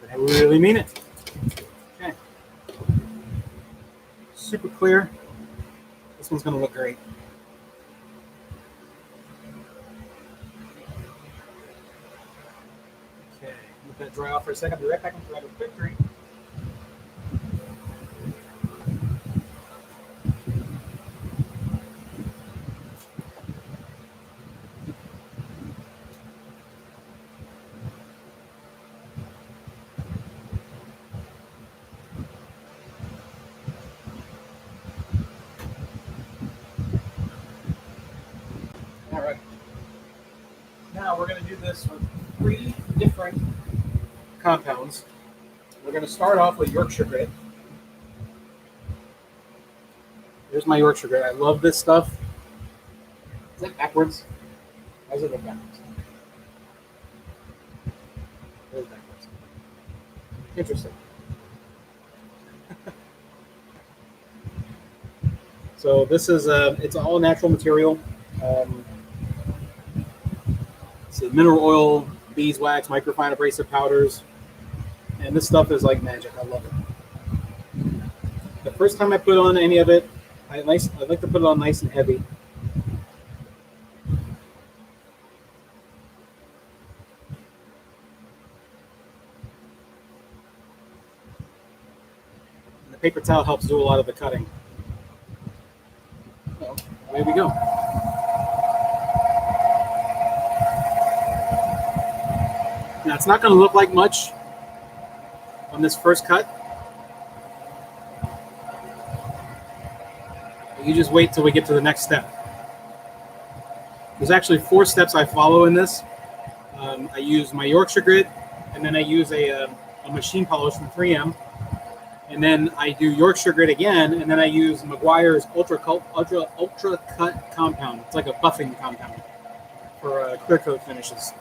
I really mean it. Okay. Super clear. This one's going to look great. Okay, let that dry off for a second. I'll be right back and grab a quick drink. this with 3 different compounds. We're going to start off with Yorkshire grit. Here's my Yorkshire grit. I love this stuff. Is that backwards? Why does it look backwards? It is backwards. Interesting. So this is it's all natural material. It's mineral oil, beeswax, microfine abrasive powders, and this stuff is like magic. I love it. The first time I put on any of it, I like to put it on nice and heavy. And the paper towel helps do a lot of the cutting. So, away we go. Now it's not going to look like much on this first cut. You just wait till we get to the next step. There's actually 4 steps I follow in this. I use my Yorkshire grit, and then I use a machine polish from 3M, and then I do Yorkshire grit again, and then I use Meguiar's Ultra Cut compound. It's like a buffing compound for clear coat finishes.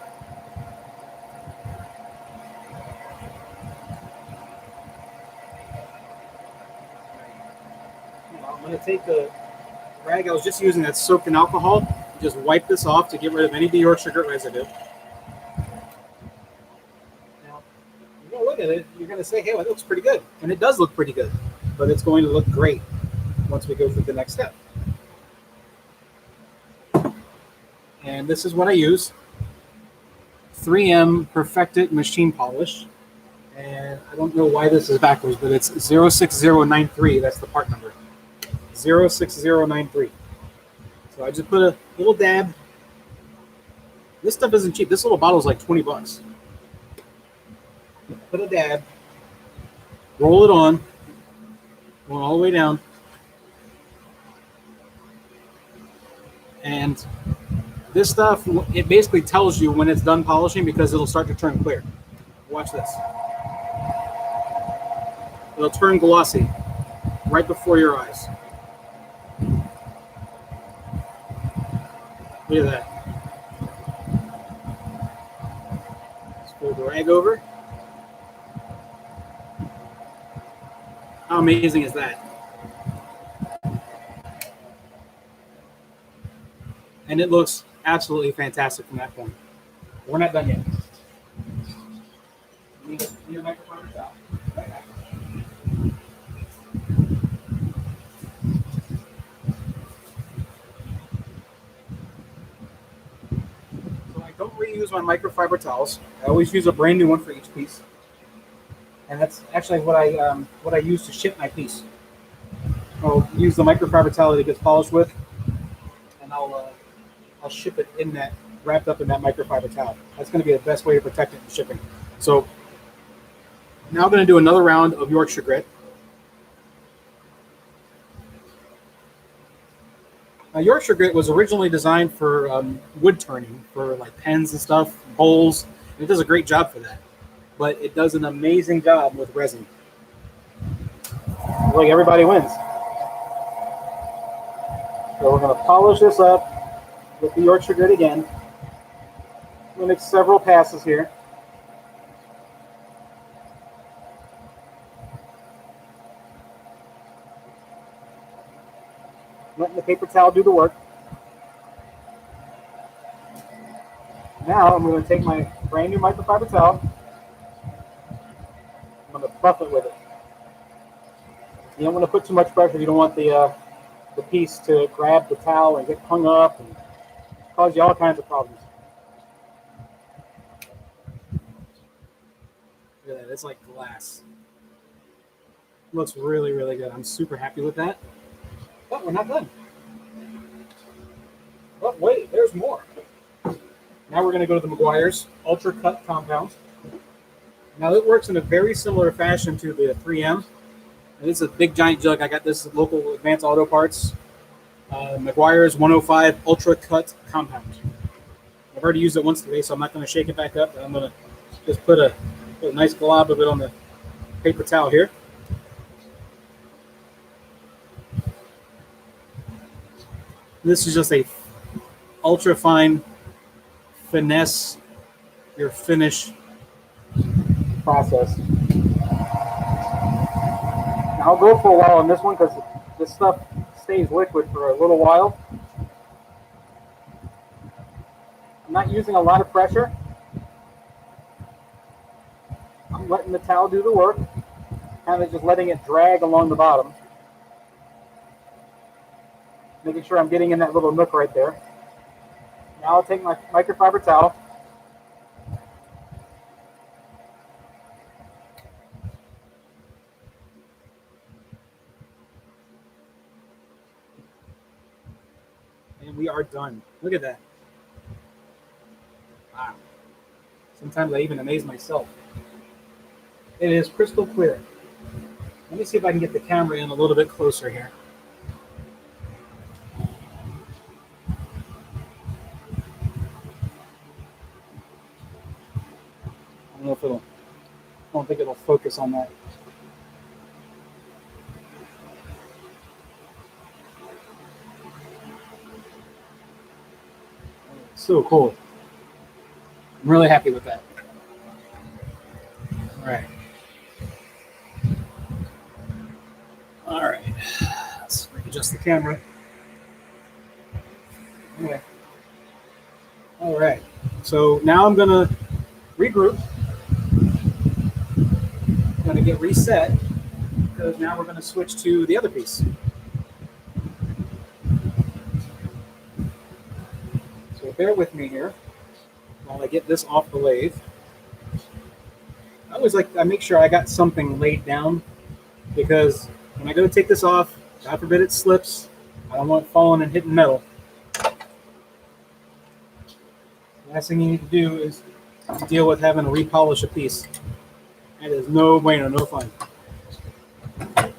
I'm going to take the rag I was just using that's soaked in alcohol, just wipe this off to get rid of any of the Yorkshire grit residue. Now, you're going to look at it, you're going to say, hey, well, it looks pretty good. And it does look pretty good, but it's going to look great once we go through the next step. And this is what I use. 3M Perfected Machine Polish. And I don't know why this is backwards, but it's 06093. That's the part number. 06093. So I just put a little dab. This stuff isn't cheap. This little bottle is like $20. Put a dab. Roll it on. Going all the way down. And this stuff, it basically tells you when it's done polishing because it'll start to turn clear. Watch this. It'll turn glossy right before your eyes. Look at that. Let's fold the rag over. How amazing is that? And it looks absolutely fantastic from that point. We're not done yet. Need a microphone or towel? So I don't reuse my microfiber towels. I always use a brand new one for each piece. And that's actually what I use to ship my piece. I'll use the microfiber towel that it gets polished with, and I'll ship it in that, wrapped up in that microfiber towel. That's going to be the best way to protect it from shipping. So now I'm going to do another round of Yorkshire grit. Now, Yorkshire grit was originally designed for wood turning, for like pens and stuff, bowls. And it does a great job for that. But it does an amazing job with resin. Like everybody wins. So we're going to polish this up with the Yorkshire grit again. We'll make several passes here. Letting the paper towel do the work. Now I'm going to take my brand new microfiber towel. I'm going to buff it with it. You don't want to put too much pressure. You don't want the piece to grab the towel and get hung up and cause you all kinds of problems. Look at that. It's like glass. Looks really, really good. I'm super happy with that. But we're not done. But wait, there's more. Now we're going to go to the Meguiar's Ultra Cut compound. Now it works in a very similar fashion to the 3M. And it's a big giant jug. I got this at local Advanced Auto Parts. Meguiar's 105 Ultra Cut compound. I've already used it once today, so I'm not going to shake it back up. I'm going to just put a nice glob of it on the paper towel here. This is just a ultra fine finesse your finish process. Now, I'll go for a while on this one because this stuff stays liquid for a little while. I'm not using a lot of pressure. I'm letting the towel do the work, kind of just letting it drag along the bottom. Making sure I'm getting in that little nook right there. Now I'll take my microfiber towel. And we are done. Look at that. Wow. Sometimes I even amaze myself. It is crystal clear. Let me see if I can get the camera in a little bit closer here. I don't know if I don't think it'll focus on that. So cool. I'm really happy with that. All right. Let's adjust the camera. Okay. All right. So now I'm going to regroup. I'm going to get reset because now we're going to switch to the other piece. So bear with me here while I get this off the lathe. I make sure I got something laid down because when I go to take this off, God forbid it slips, I don't want it falling and hitting metal. The last thing you need to do is deal with having to repolish a piece. That is no bueno, no fun. There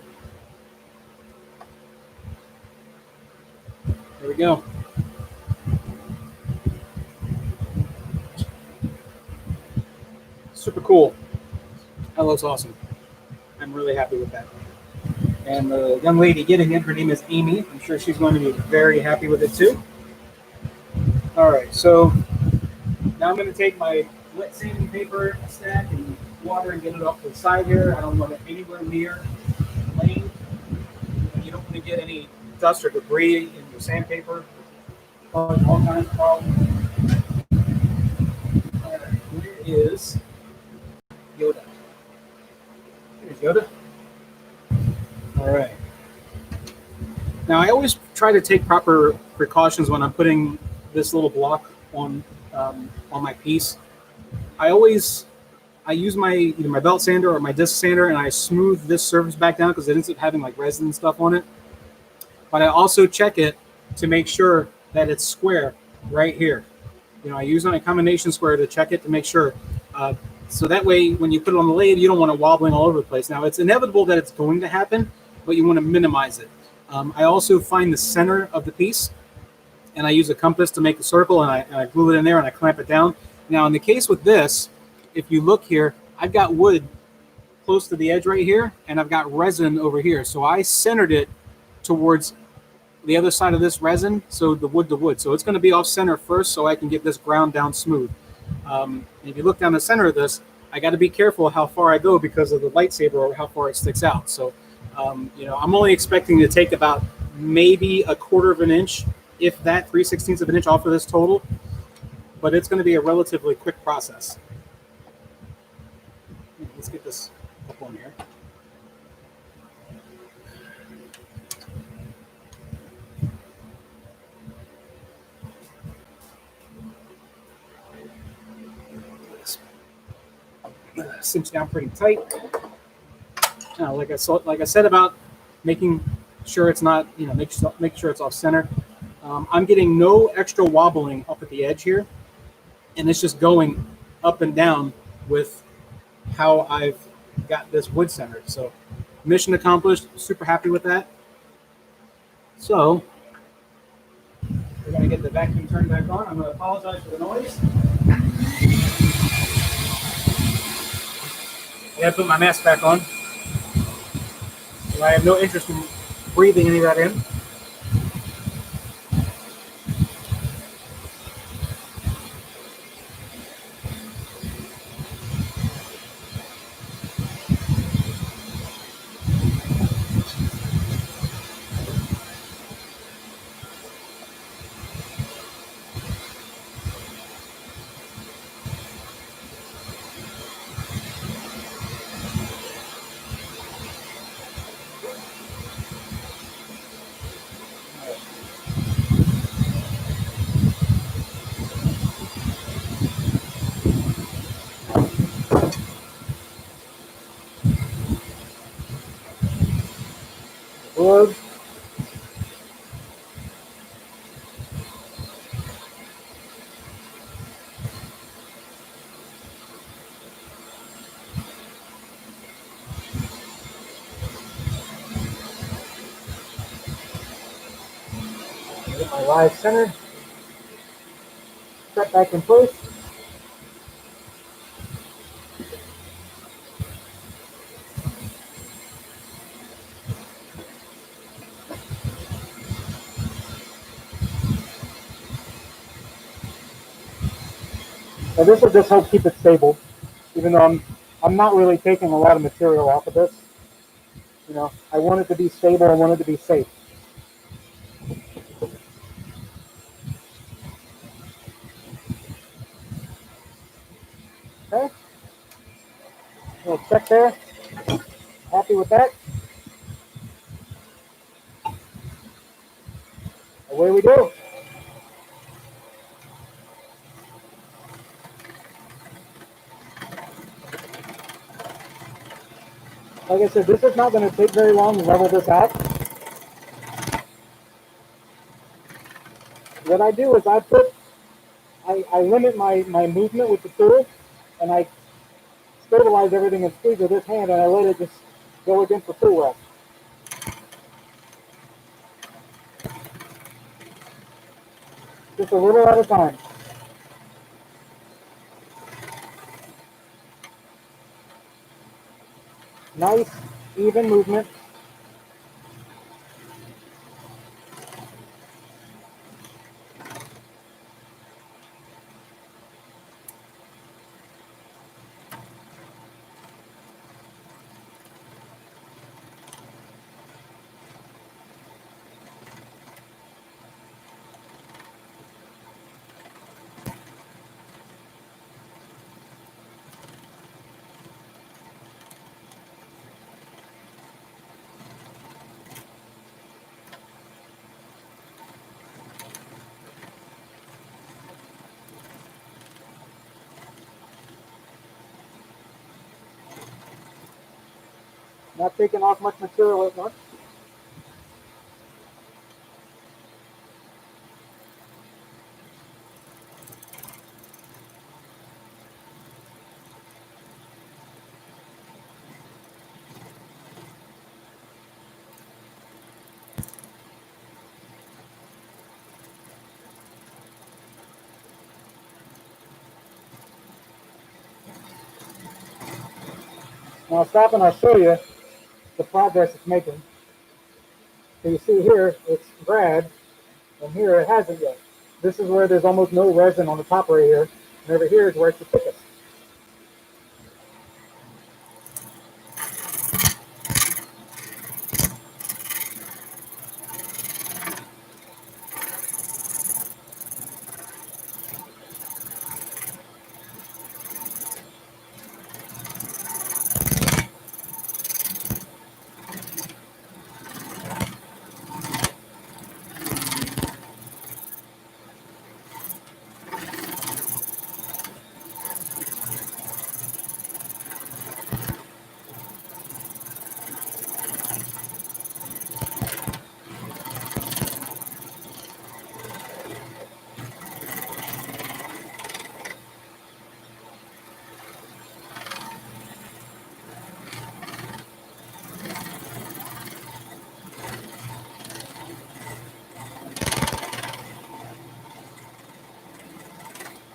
we go. Super cool. That looks awesome. I'm really happy with that. And the young lady getting it, her name is Amy. I'm sure she's going to be very happy with it too. All right, so now I'm going to take my wet sanding paper stack and water and get it off to the side here. I don't want it anywhere near the lane. You don't want to get any dust or debris in your sandpaper. All kinds of problems. All right, where is Yoda? Here's Yoda. All right. Now I always try to take proper precautions when I'm putting this little block on my piece. I use my either my belt sander or my disc sander, and I smooth this surface back down because it ends up having like resin and stuff on it. But I also check it to make sure that it's square right here. I use my combination square to check it to make sure. So that way, when you put it on the lathe, you don't want it wobbling all over the place. Now, it's inevitable that it's going to happen, but you want to minimize it. I also find the center of the piece, and I use a compass to make a circle, and I glue it in there, and I clamp it down. Now, in the case with this, if you look here, I've got wood close to the edge right here, and I've got resin over here. So I centered it towards the other side of this resin, so the wood to wood. So it's going to be off center first so I can get this ground down smooth. If you look down the center of this, I got to be careful how far I go because of the lightsaber or how far it sticks out. So, I'm only expecting to take about maybe 1/4 of an inch, if that, 3/16 of an inch off of this total. But it's going to be a relatively quick process. Let's get this up on here. Cinch down pretty tight. Now, like I said about making sure it's not, make sure it's off center. I'm getting no extra wobbling up at the edge here, and it's just going up and down with how I've got this wood centered. So, mission accomplished. Super happy with that. So, we're going to get the vacuum turned back on. I'm going to apologize for the noise. I got to put my mask back on. I have no interest in breathing any of that in. Wood. Get my Lathe centered. Set back in place. Now this will just help keep it stable, even though I'm not really taking a lot of material off of this. You know, I want it to be stable. I want it to be safe. Okay. We'll check there. Happy with that. Away we go. Like I said, this is not going to take very long to level this out. What I do is I limit my movement with the tool, and I stabilize everything and squeeze with this hand, and I let it just go against the tool rack. Just a little at a time. Nice, even movement. Not taking off much material at once. Now I'll stop and I'll show you the progress it's making. So you see here, it's grad, and here it hasn't yet. This is where there's almost no resin on the top right here, and over here is where it's the thickest.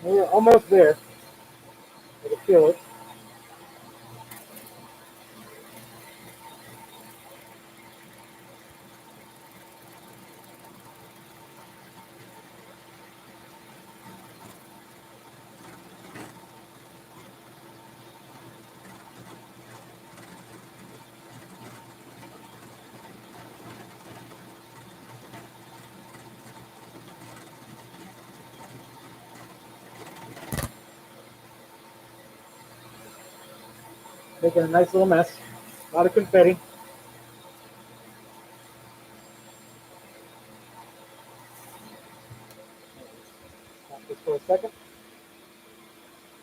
We're almost there. I can feel it. Making a nice little mess. A lot of confetti. Stop this for a second.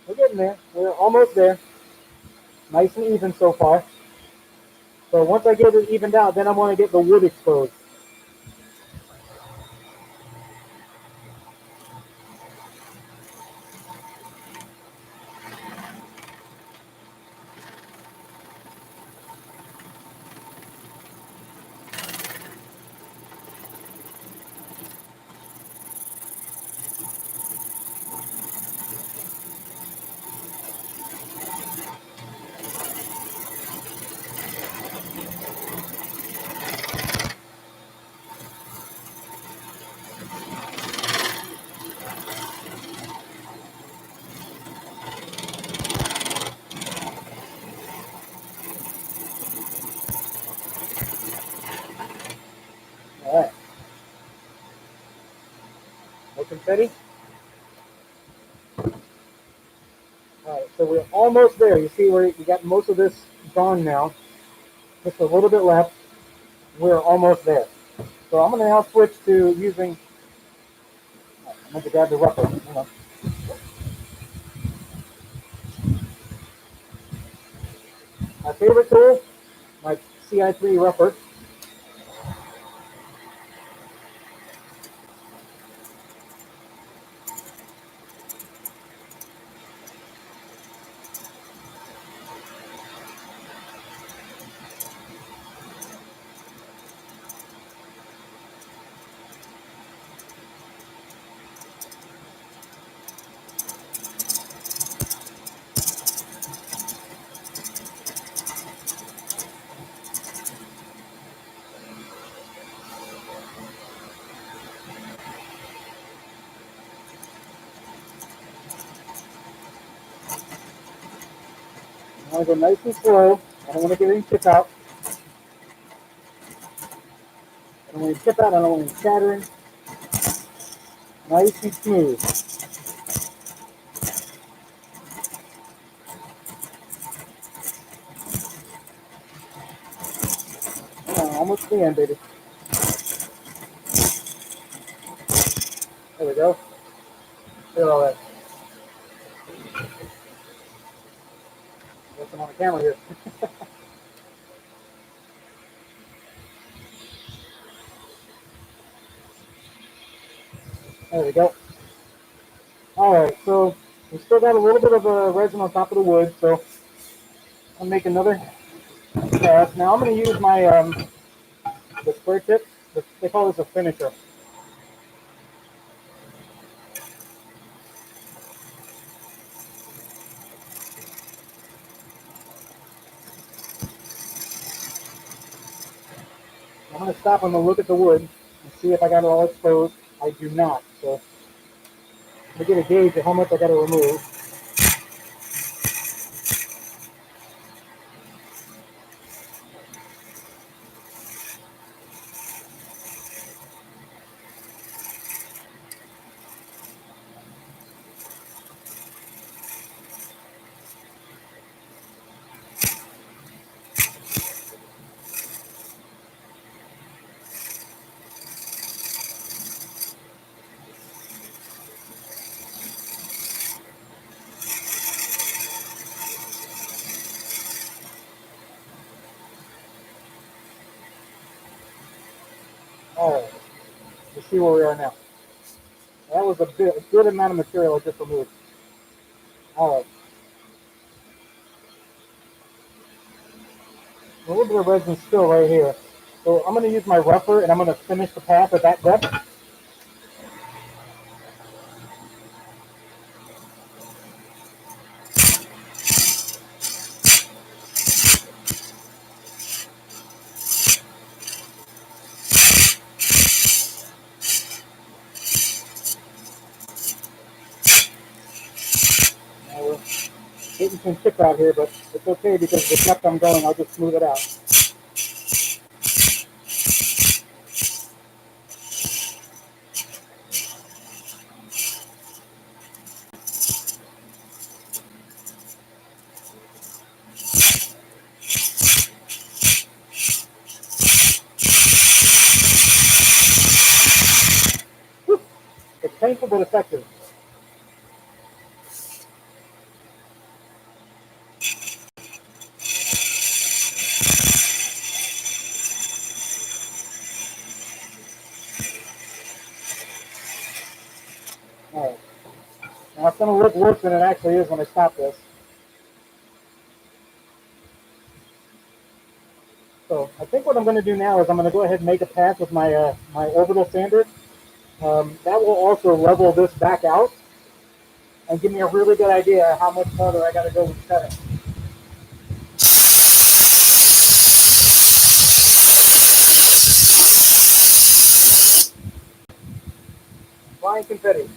We're getting there. We're almost there. Nice and even so far. So once I get it evened out, then I want to get the wood exposed. All right. No confetti. All right, so we're almost there. You see where you got most of this gone now. Just a little bit left. We're almost there. So I'm going to now switch to using, I'm going to grab the rougher. Hang on. My favorite tool, my CI3 rougher. I want to go nice and slow. I don't want to get any tip out. I don't want any tip out. I don't want any shattering. Nice and smooth. Almost the end, baby. There we go. Look at all that. Got some on the camera here. There we go. All right, so we still got a little bit of resin on top of the wood, so I'll make another cast. Now I'm going to use my the square tip. They call this a finisher. I'm going to stop and look at the wood and see if I got it all exposed. I do not, so I'm going to get a gauge of how much I got to remove. All right, let's see where we are now. That was a good amount of material I just removed. All right. A little bit of resin still right here. So I'm going to use my rougher and I'm going to finish the path at that depth. getting some chips out here, but it's okay because the depth I'm going, I'll just smooth it out. It's painful but effective. All right. Now it's going to look worse than it actually is when I stop this. So I think what I'm going to do now is I'm going to go ahead and make a pass with my my orbital sander. That will also level this back out and give me a really good idea of how much further I got to go with cutting. Flying confetti.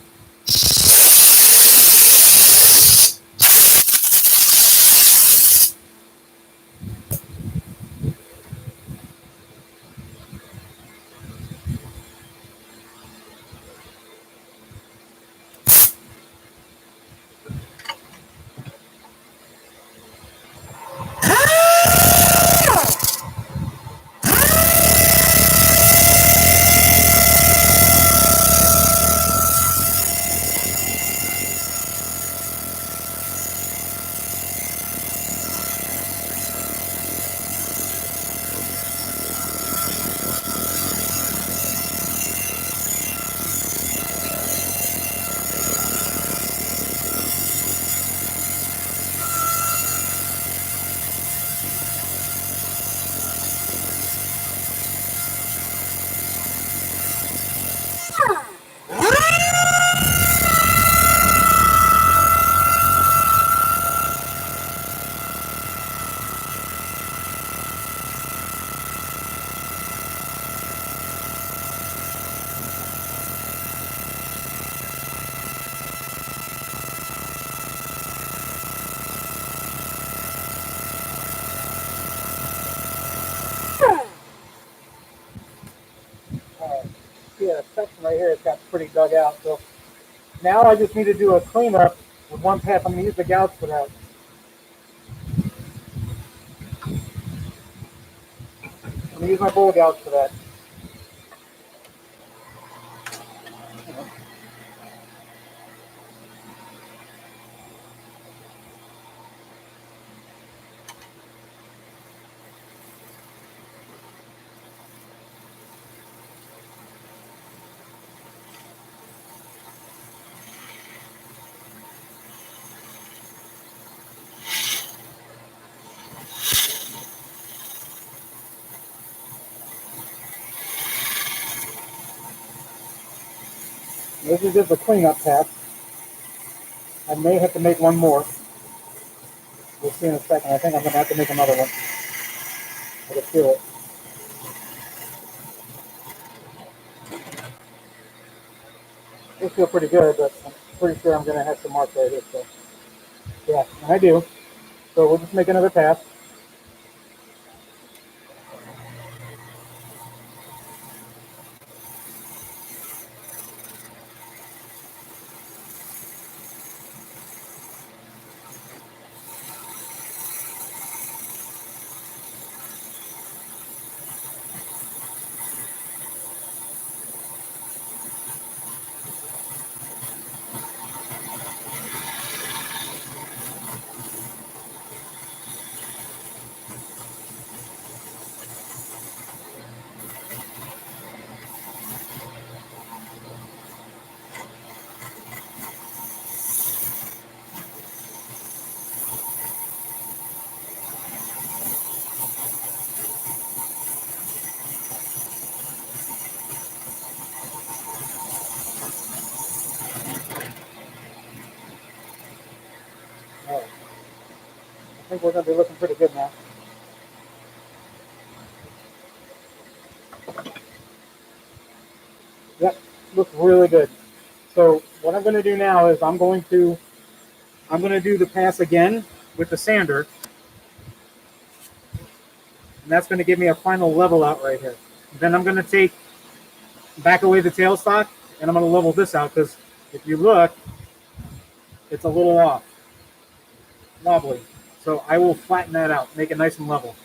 Yeah, section right here has got pretty dug out. So now I just need to do a cleanup with one pass. I'm going to use the gouge for that. I'm going to use my bull gouge for that. This is just a cleanup pass. I may have to make one more. We'll see in a second. I think I'm going to have to make another one. I can feel it. They feel pretty good, but I'm pretty sure I'm going to have some marks right here. So, yeah, and I do. So we'll just make another pass. All right. I think we're going to be looking pretty good now. Yep, looks really good. So what I'm going to do now is I'm going to do the pass again with the sander. And that's going to give me a final level out right here. Then I'm going to back away the tailstock, and I'm going to level this out because if you look, it's a little off, wobbly. So I will flatten that out, make it nice and level.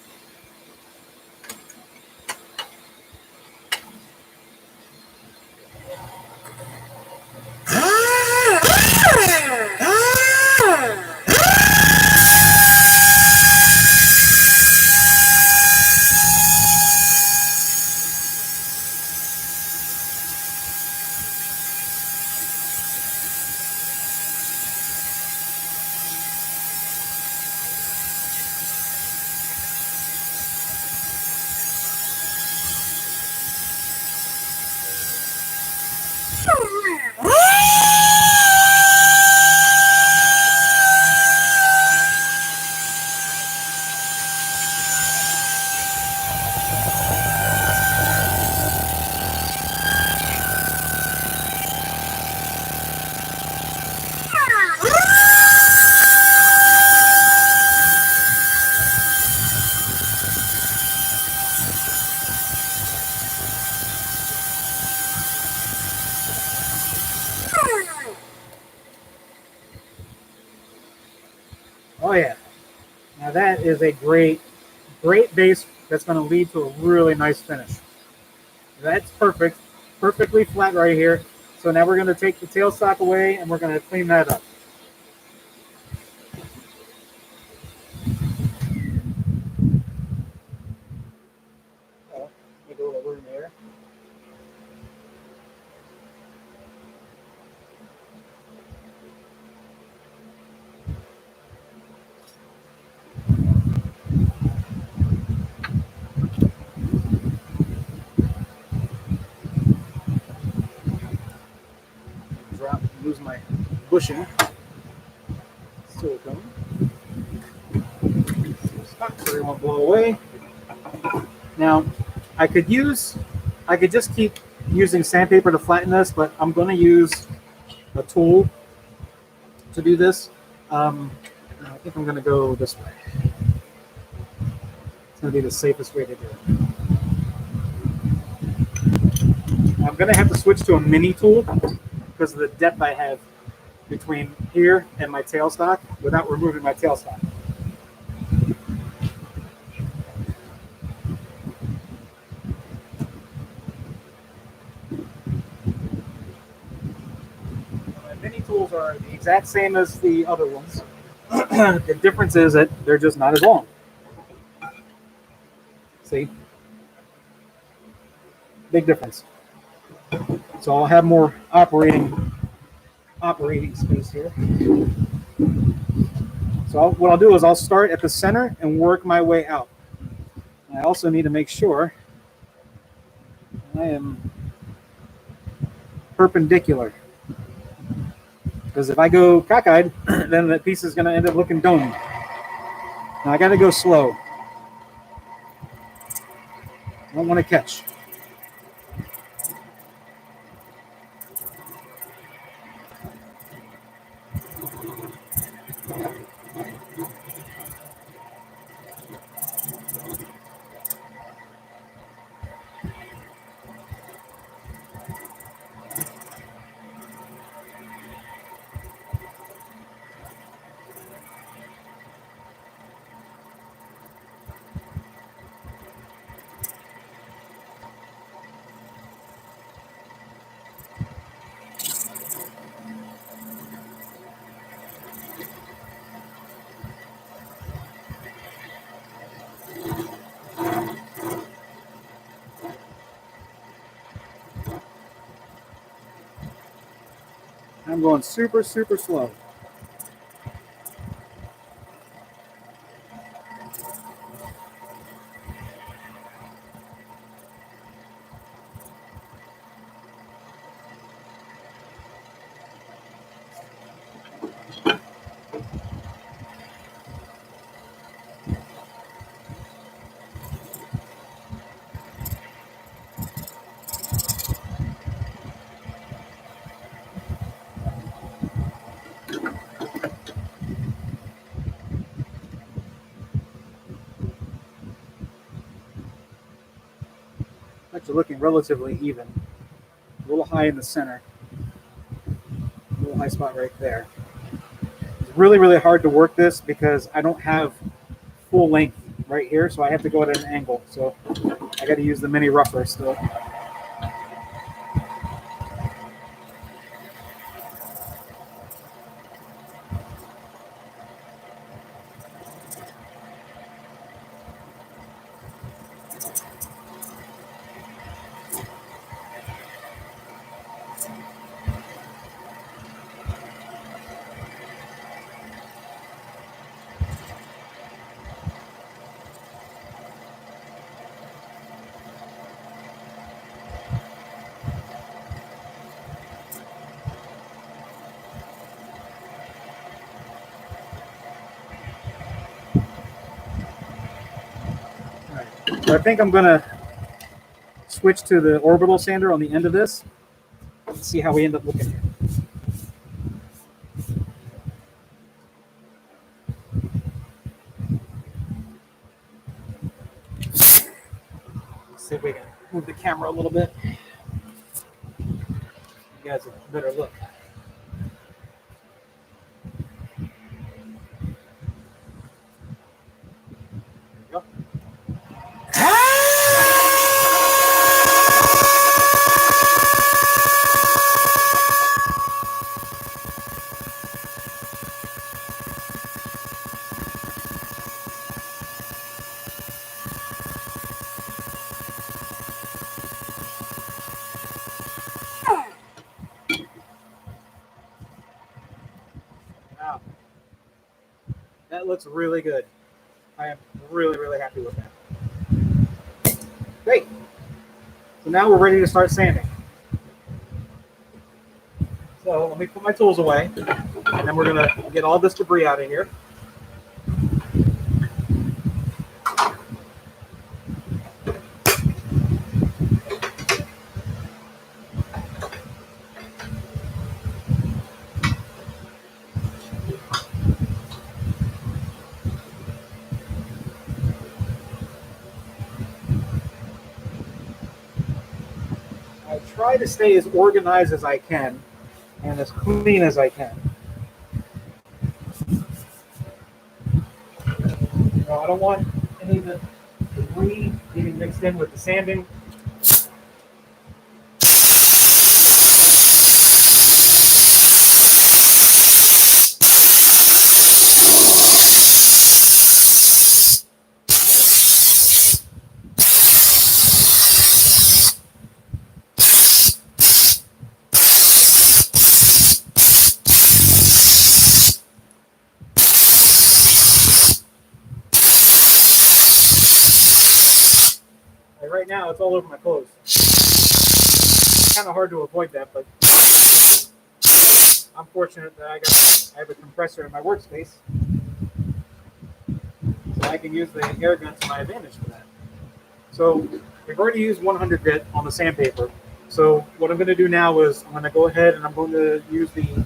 Oh yeah. Now that is a great base that's going to lead to a really nice finish. That's perfect. Perfectly flat right here. So now we're going to take the tailstock away and we're going to clean that up. Make a little room there. Lose my bushing. Silicone. Stop so it won't blow away. Now, I could just keep using sandpaper to flatten this, but I'm going to use a tool to do this. I think I'm going to go this way. It's going to be the safest way to do it. I'm going to have to switch to a mini tool because of the depth I have between here and my tailstock without removing my tailstock. My mini tools are the exact same as the other ones. The difference is that they're just not as long. See? Big difference. So I'll have more operating space here. So what I'll do is I'll start at the center and work my way out. I also need to make sure I am perpendicular. Because if I go cockeyed, then the piece is going to end up looking domed. Now I got to go slow. I don't want to catch. I'm going super, super slow. Actually looking relatively even. A little high in the center. A little high spot right there. It's really, really hard to work this because I don't have full length right here, so I have to go at an angle. So I got to use the mini rougher still. So I think I'm going to switch to the orbital sander on the end of this and see how we end up looking here. Let's see if we can move the camera a little bit. You guys have a better look. There we go. Wow. That looks really good. I am really, really happy with that. Great. So now we're ready to start sanding. So let me put my tools away, and then we're going to get all this debris out of here. I try to stay as organized as I can and as clean as I can. I don't want any of the debris getting mixed in with the sanding. Right now, it's all over my clothes. It's kind of hard to avoid that, but I'm fortunate that I have a compressor in my workspace, so I can use the air gun to my advantage for that. So we've already used 100 grit on the sandpaper. So what I'm going to do now is I'm going to go ahead and I'm going to use the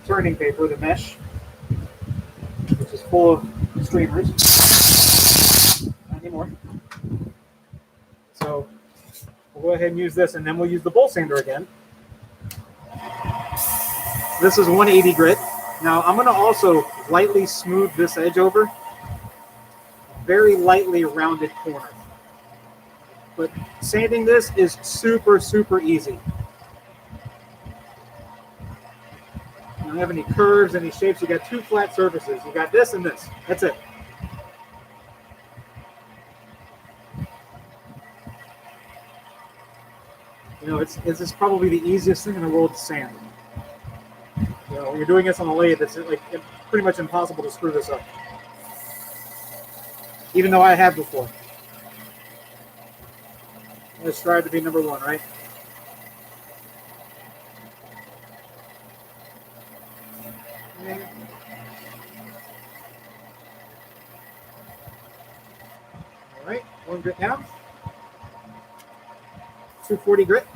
turning paper, the mesh, which is full of streamers. Not anymore. So we'll go ahead and use this, and then we'll use the bowl sander again. This is 180 grit. Now I'm going to also lightly smooth this edge over. Very lightly rounded corner. But sanding this is super, super easy. You don't have any curves, any shapes. You got two flat surfaces. You got this and this. That's it. You know, it's just probably the easiest thing in the world to sand. You know, when you're doing this on a lathe, it's like pretty much impossible to screw this up. Even though I have before. Let's strive to be number one, right? All right, 1 grit down. 240 grit.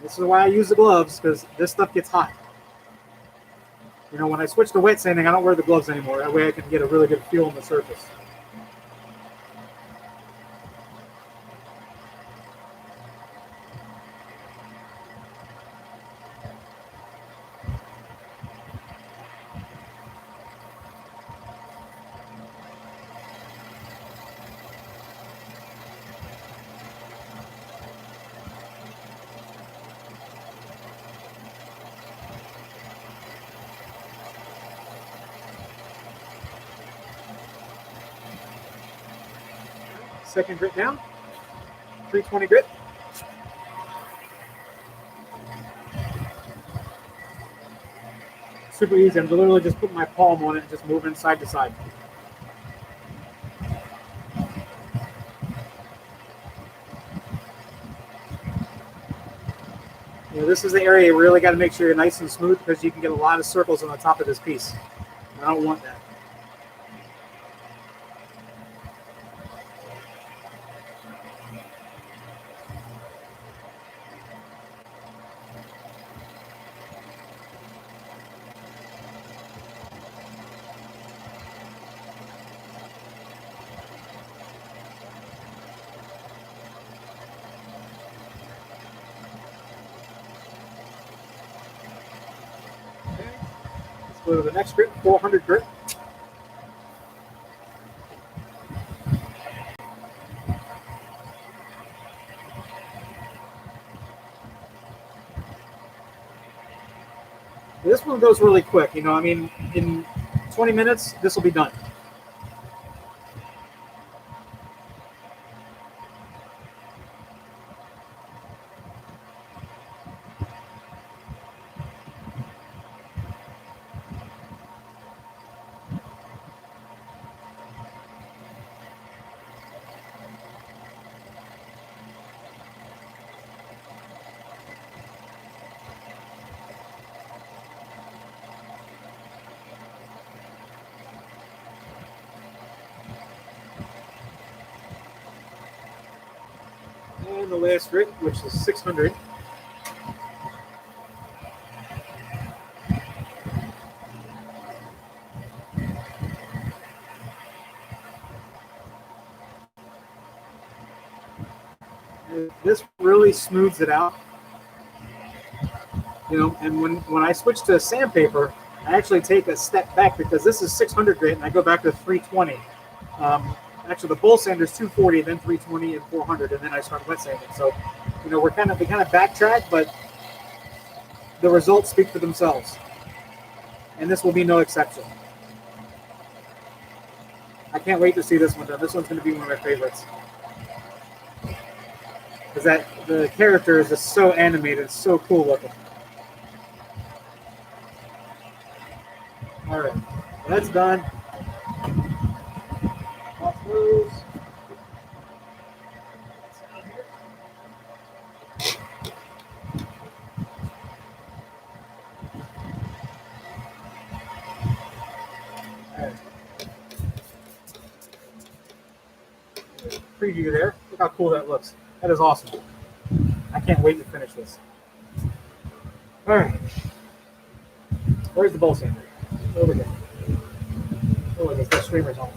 This is why I use the gloves, because this stuff gets hot. You know, when I switch to wet sanding, I don't wear the gloves anymore. That way I can get a really good feel on the surface. Second grit down, 320 grit. Super easy. I'm literally just putting my palm on it and just moving side to side. You know, this is the area you really got to make sure you're nice and smooth, because you can get a lot of circles on the top of this piece. I don't want that. Okay. Let's go to the next grit, 400 grit. This one goes really quick. You know, I mean, in 20 minutes, this will be done. And the last grit, which is 600. This really smooths it out. You know, and when I switch to sandpaper, I actually take a step back, because this is 600 grit and I go back to 320. Actually, the bowl sander is 240, then 320 and 400, and then I start wet sanding. So, you know, we kind of backtrack, but the results speak for themselves, and this will be no exception. I can't wait to see this one done. This one's going to be one of my favorites, because the character is just so animated, so cool looking. All right, that's done. Off those. Preview there. Look how cool that looks. That is awesome. I can't wait to finish this. All right. Where's the bowl sander? Over there. Oh, I guess that streamer's on.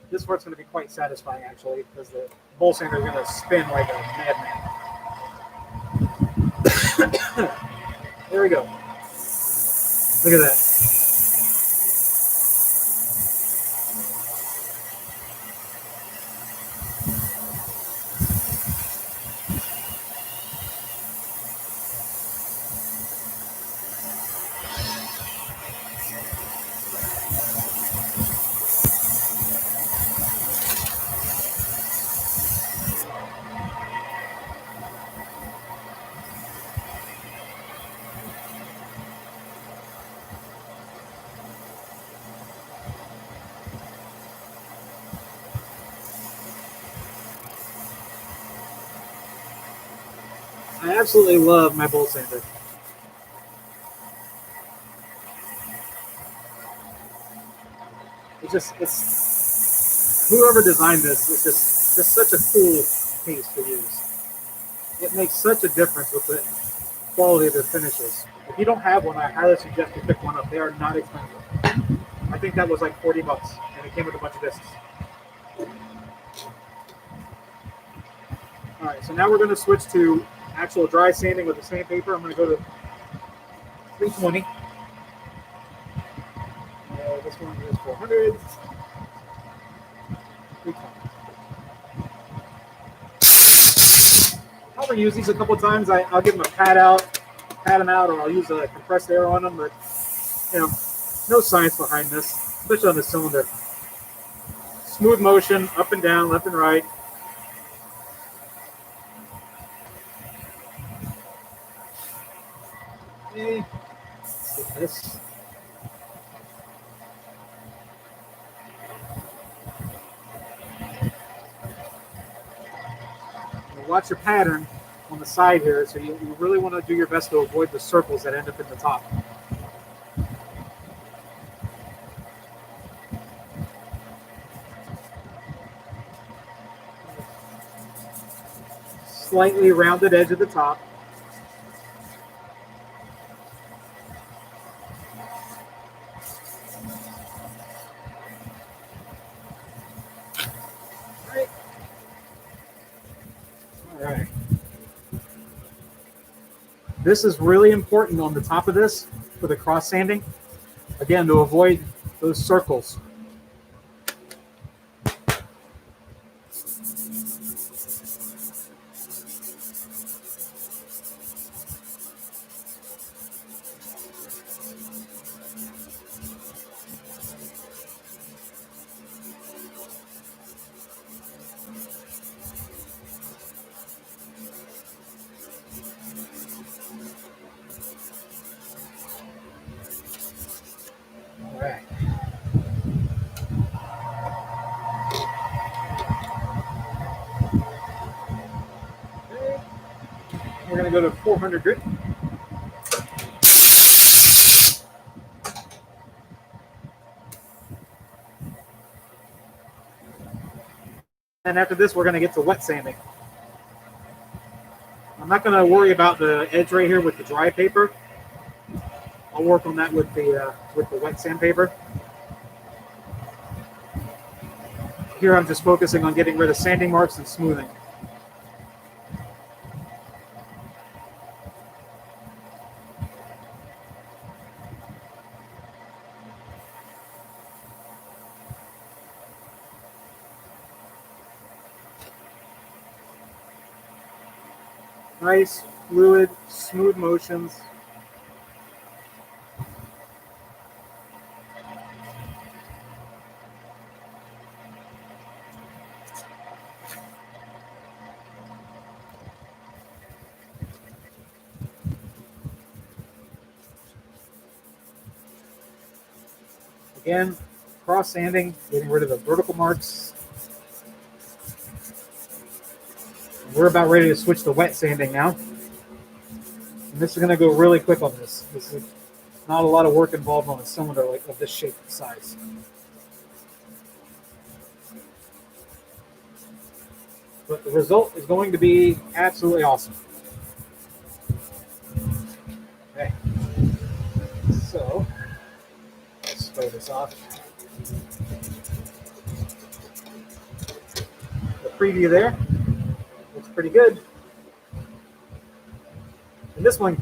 This part's going to be quite satisfying, actually, because the bowl sander is going to spin like a madman. There we go. Look at that. I absolutely love my bowl sander. It's whoever designed this, it's just such a cool piece to use. it makes such a difference with the quality of their finishes. If you don't have one, I highly suggest you pick one up. They are not expensive. I think that was like 40 bucks, and it came with a bunch of discs. All right, so now we're going to switch to actual dry sanding with the sandpaper. I'm going to go to 320. This one is 400. 320. I'll reuse these a couple times. I'll give them a pat them out, or I'll use a compressed air on them. But no science behind this, especially on the cylinder. Smooth motion, up and down, left and right. Okay. Let's get this. Watch your pattern on the side here, so you really want to do your best to avoid the circles that end up in the top. Slightly rounded edge at the top. All right. This is really important on the top of this for the cross sanding. Again, to avoid those circles. All right. Okay. We're going to go to 400 grit. And after this, we're going to get to wet sanding. I'm not going to worry about the edge right here with the dry paper. I'll work on that with the wet sandpaper. Here I'm just focusing on getting rid of sanding marks and smoothing. Nice, fluid, smooth motions. Again, cross sanding, getting rid of the vertical marks. We're about ready to switch to wet sanding now. And this is going to go really quick on this. This is not a lot of work involved on a cylinder like of this shape and size. But the result is going to be absolutely awesome. Okay. So, let's throw this off. The preview there looks pretty good. And this one,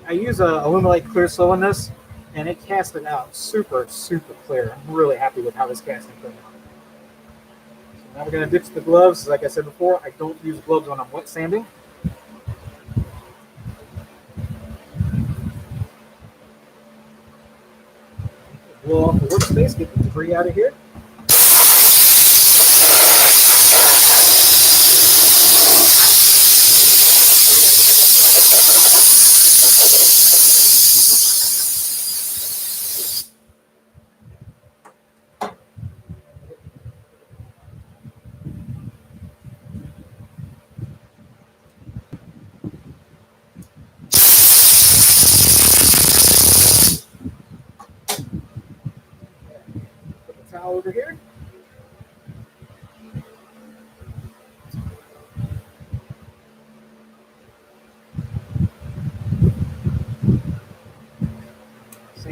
I use a Alumilite clear slow in this, and it cast it out super, super clear. I'm really happy with how this casting turned out. So now we're going to ditch the gloves. Like I said before, I don't use gloves when I'm wet sanding. Blow off the workspace, get the debris out of here. Put the towel over here.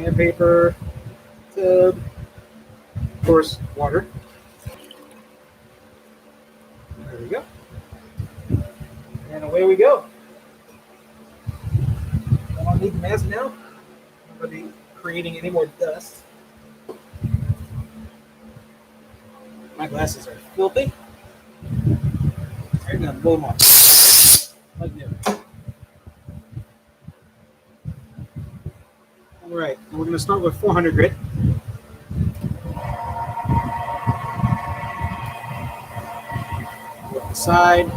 sandpaper, tub, of course, water. There we go. And away we go. I don't need the mask now. I'm going to be creating any more dust. My glasses are filthy. I'm going to blow them off. Like new. All right, and we're going to start with 400 grit. Go up the side.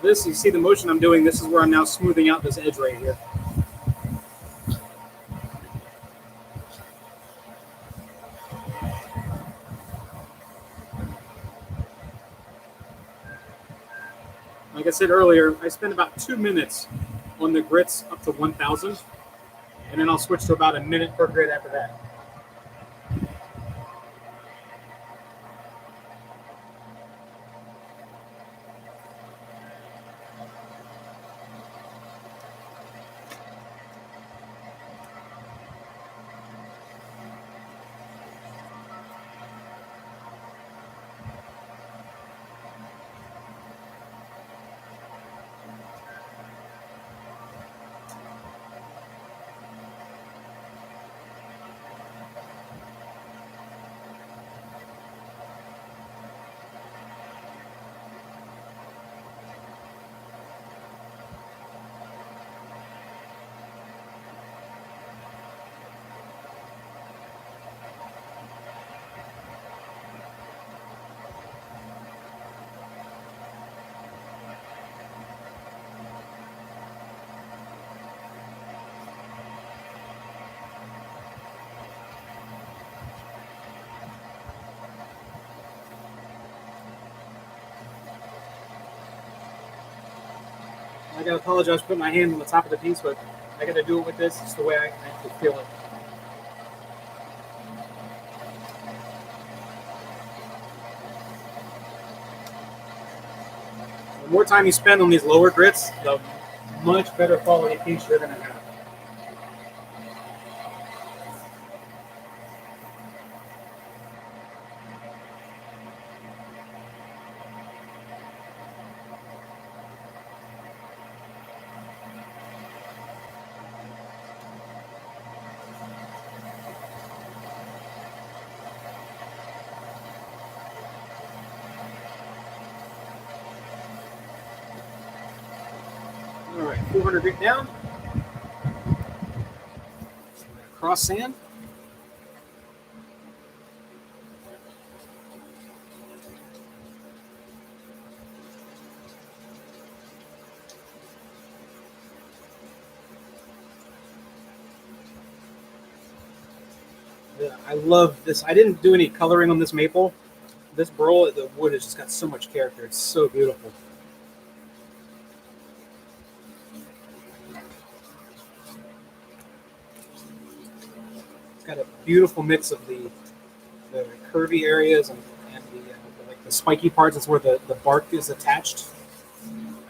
This, you see the motion I'm doing, this is where I'm now smoothing out this edge right here. Like I said earlier, I spend about 2 minutes on the grits up to 1,000, and then I'll switch to about a minute per grit after that. I gotta apologize for putting my hand on the top of the piece, but I gotta do it with this. It's the way I actually feel it. The more time you spend on these lower grits, the much better quality piece you're gonna have. All right, 400 grit down. Cross sand. Yeah, I love this. I didn't do any coloring on this maple. This burl, the wood has just got so much character. It's so beautiful. It's got a beautiful mix of the curvy areas and like the spiky parts. That's where the bark is attached.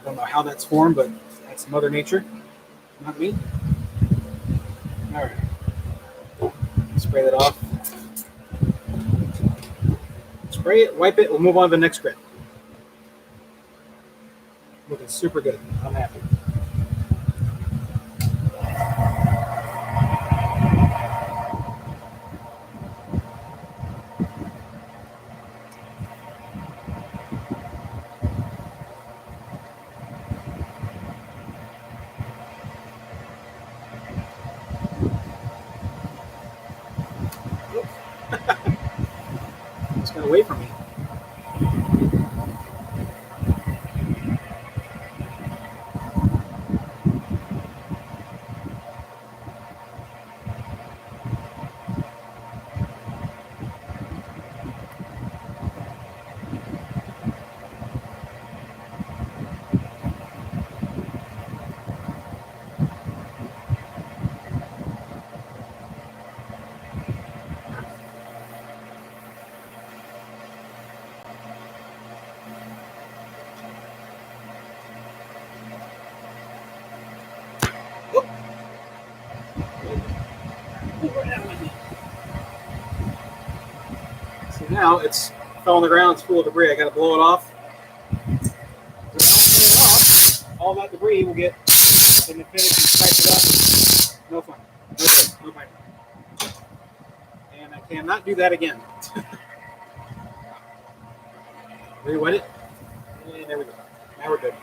I don't know how that's formed, but that's Mother Nature, not me. All right. Spray that off. Spray it, wipe it, we'll move on to the next grit. Looking super good. I'm happy. Just got away from me. now it's fell on the ground. It's full of debris. I got to blow it off. All that debris will get in the finish and scratch it up. No fun. No fun. No fun. And I cannot do that again. Re-wet it. And there we go. Now we're good.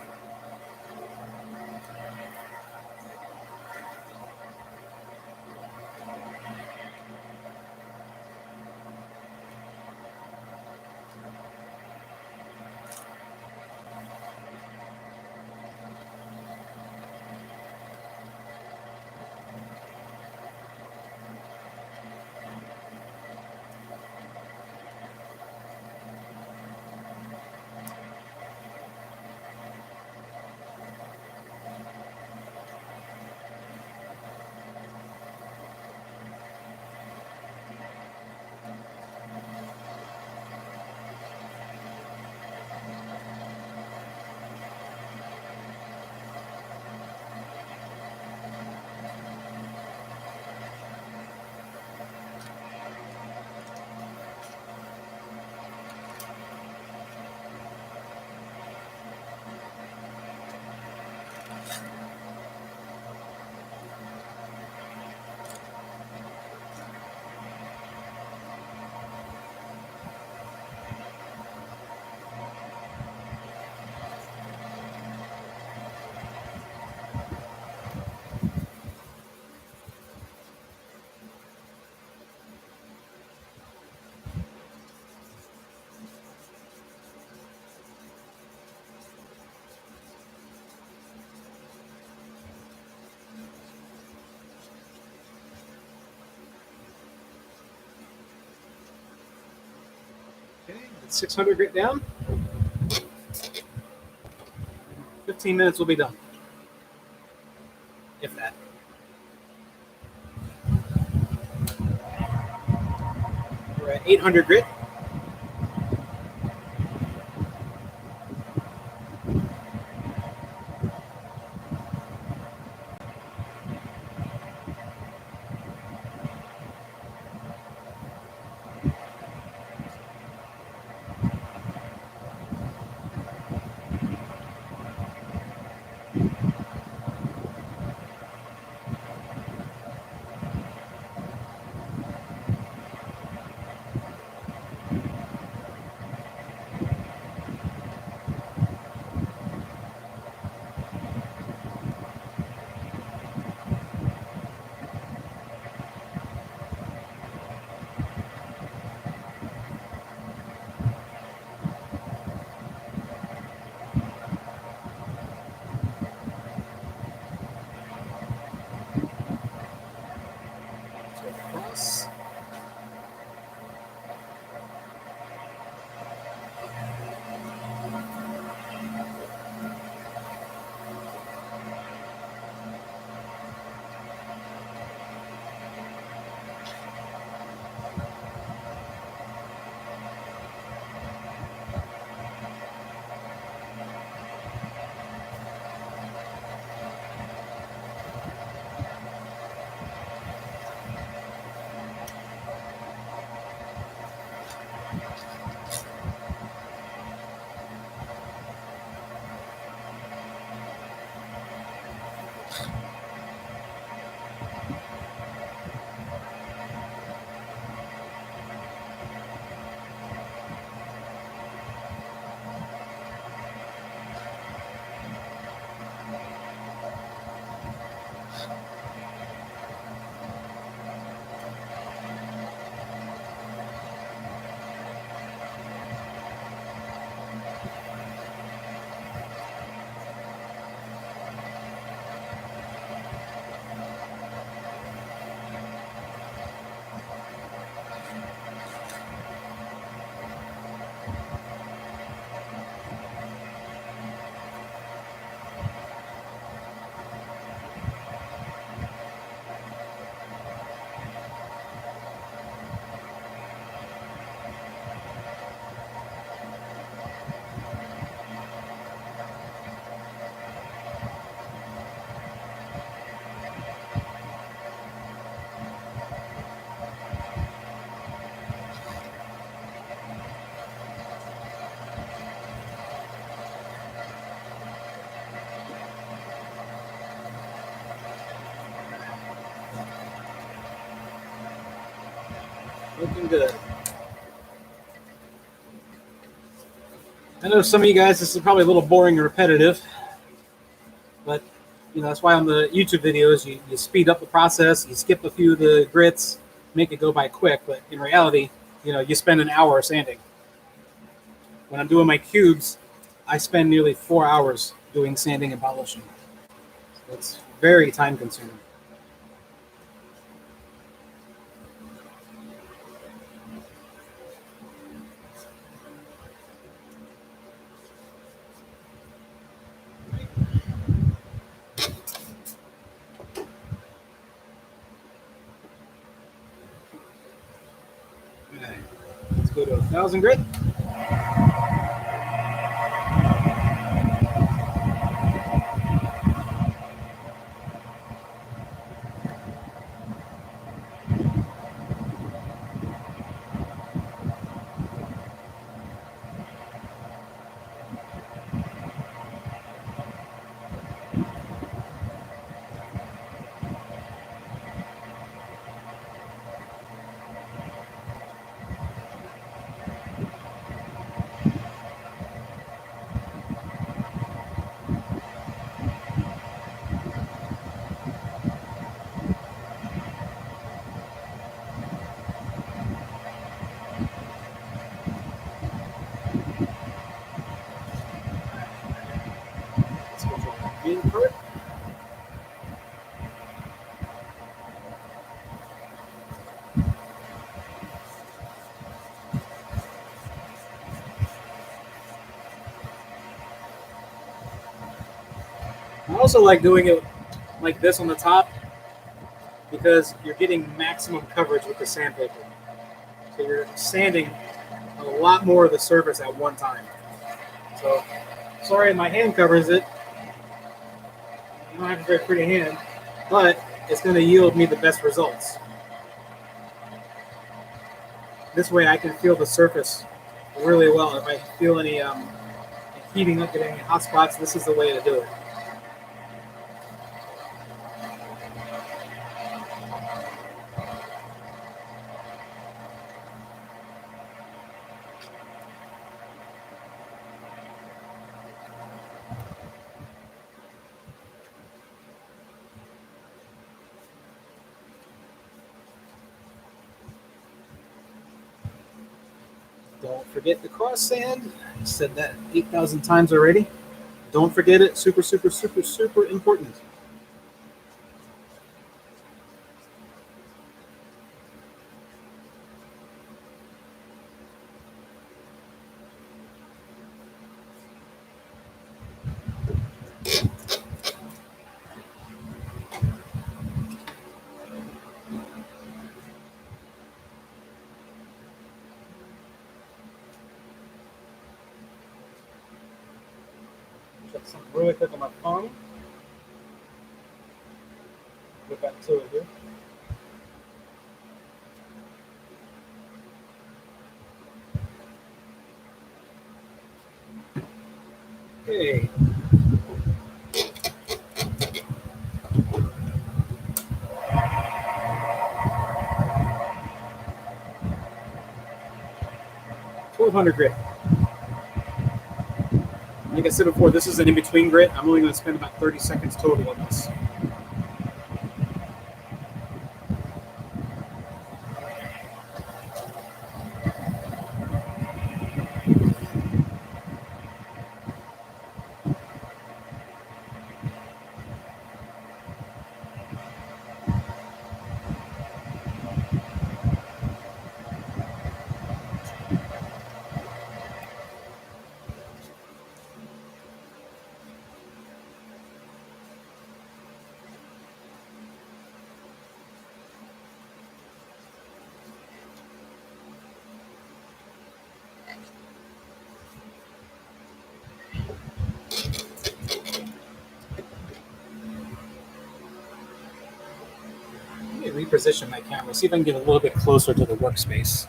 Okay, it's 600 grit down. 15 minutes will be done. If that. We're at 800 grit. Looking good. I know some of you guys, this is probably a little boring and repetitive, but that's why on the YouTube videos you speed up the process, you skip a few of the grits, make it go by quick. But in reality, you spend an hour sanding. When I'm doing my cubes, I spend nearly 4 hours doing sanding and polishing. It's very time consuming. Okay. Let's go to 1,000 grit. Let's go to the green part. I also like doing it like this on the top because you're getting maximum coverage with the sandpaper. So you're sanding a lot more of the surface at one time. So, sorry, my hand covers it. I don't have a very pretty hand, but it's going to yield me the best results. This way I can feel the surface really well. If I feel any heating up, getting any hot spots, this is the way to do it. Don't forget the cross sand. I said that 8,000 times already. Don't forget it. Super, super, super, super important. Check something really quick on my phone. Get back to it here. Okay. $1,200 grit. Like I said before, this is an in-between grit. I'm only going to spend about 30 seconds total on this. Let me reposition my camera, see if I can get a little bit closer to the workspace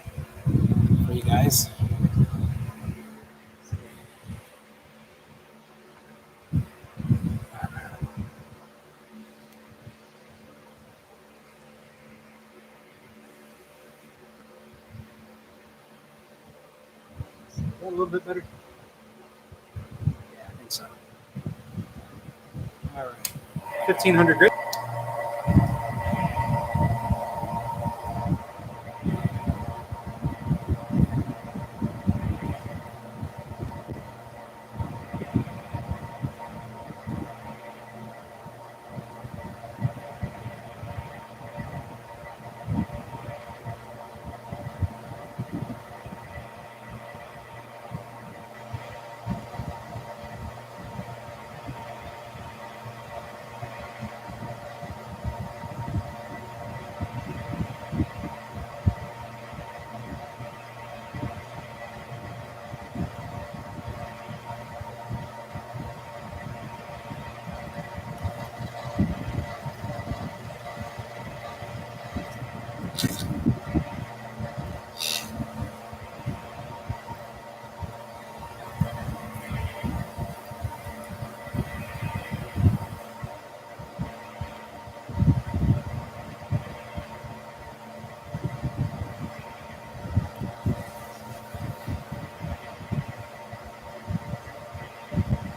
for you guys. a little bit better? Yeah, I think so. All right. 1,500 grit.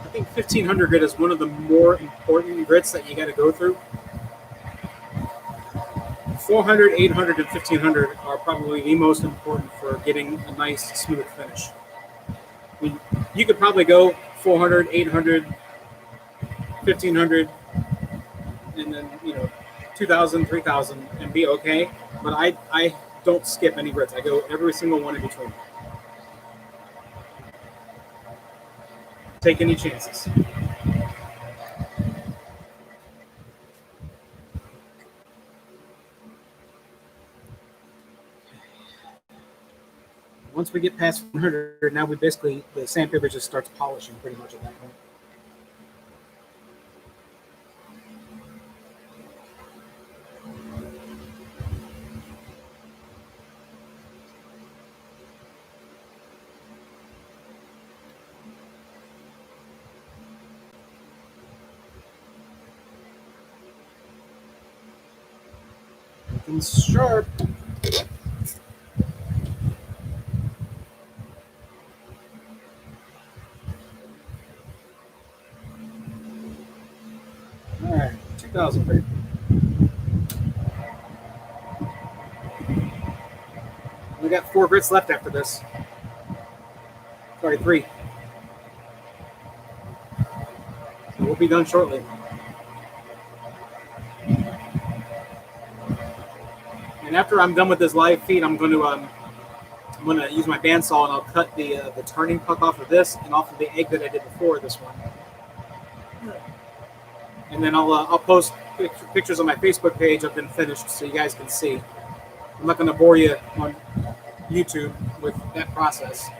I think 1,500 grit is one of the more important grits that you got to go through. 400, 800, and 1,500 are probably the most important for getting a nice, smooth finish. I mean, you could probably go 400, 800, 1,500, and then 2,000, 3,000, and be okay. But I don't skip any grits. I go every single one in between. Take any chances. Once we get past 100, now the sandpaper just starts polishing pretty much at that point. Looking sharp. All right, 2,000 grit. We got 4 grits left after this. Sorry, 3. So we'll be done shortly. And after I'm done with this live feed, I'm going to use my bandsaw and I'll cut the turning puck off of this and off of the egg that I did before this one. And then I'll post pictures on my Facebook page of them finished so you guys can see. I'm not going to bore you on YouTube with that process.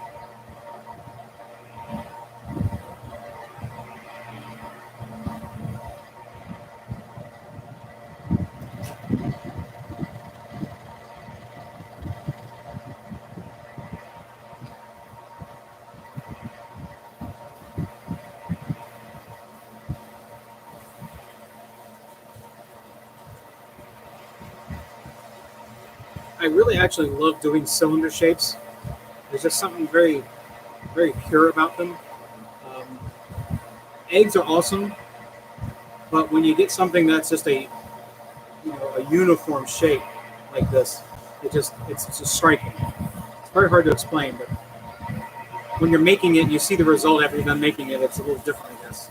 I really actually love doing cylinder shapes. There's just something very, very pure about them. Um, Eggs are awesome, but when you get something that's just a uniform shape like this, it's just striking. It's very hard to explain, but when you're making it, you see the result after you're done making it. It's a little different, I guess.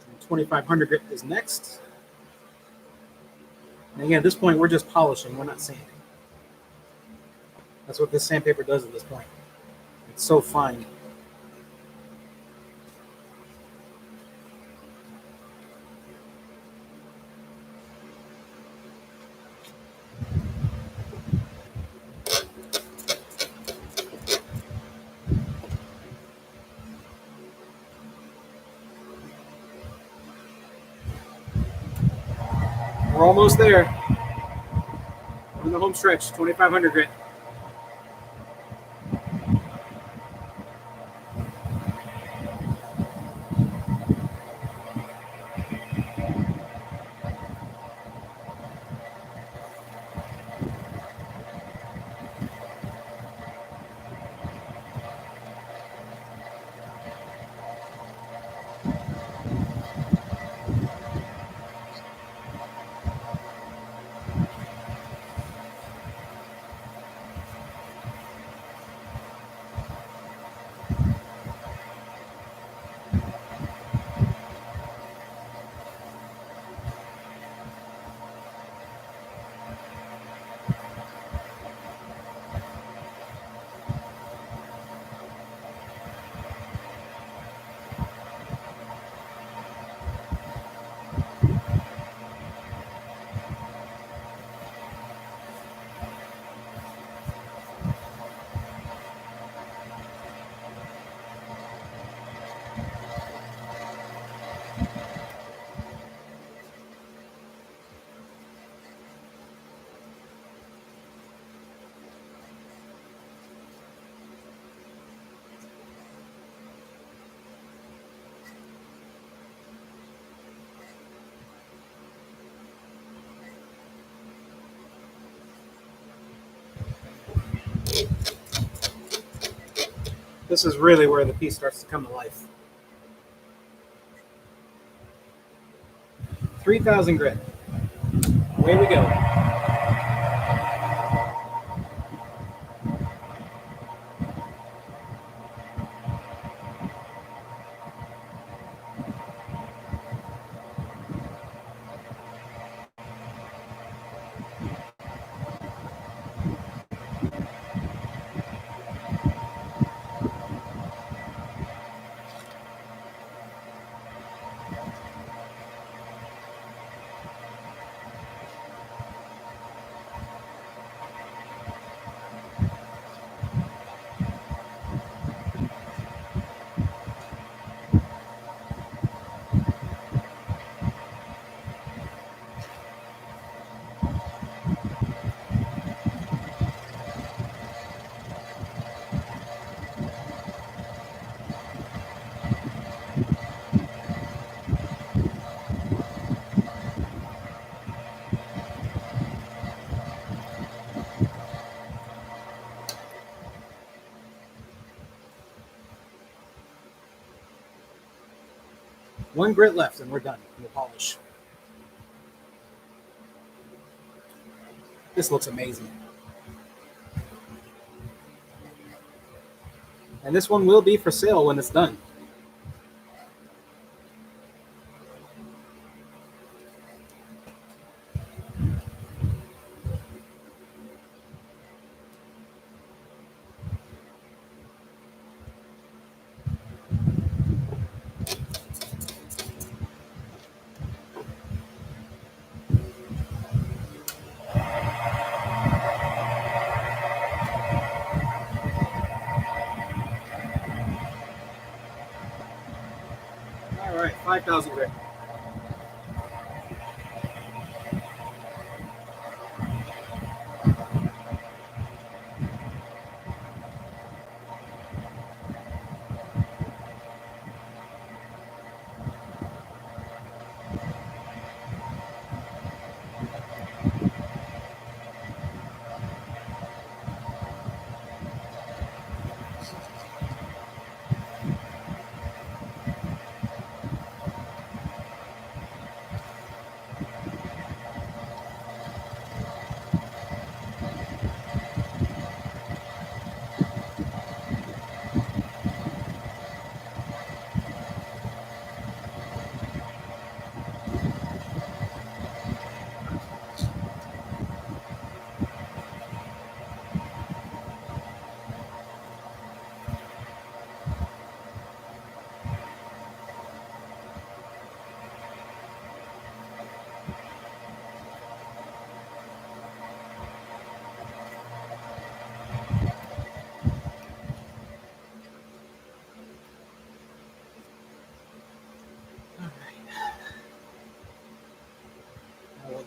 And 2,500 grit is next. And again, at this point, we're just polishing. We're not sanding. That's what this sandpaper does at this point. It's so fine. We're almost there. We're in the home stretch, 2,500 grit. This is really where the piece starts to come to life. 3,000 grit. Away we go. One grit left and we're done. We'll polish. This looks amazing. And this one will be for sale when it's done. All right, 5,000 grit.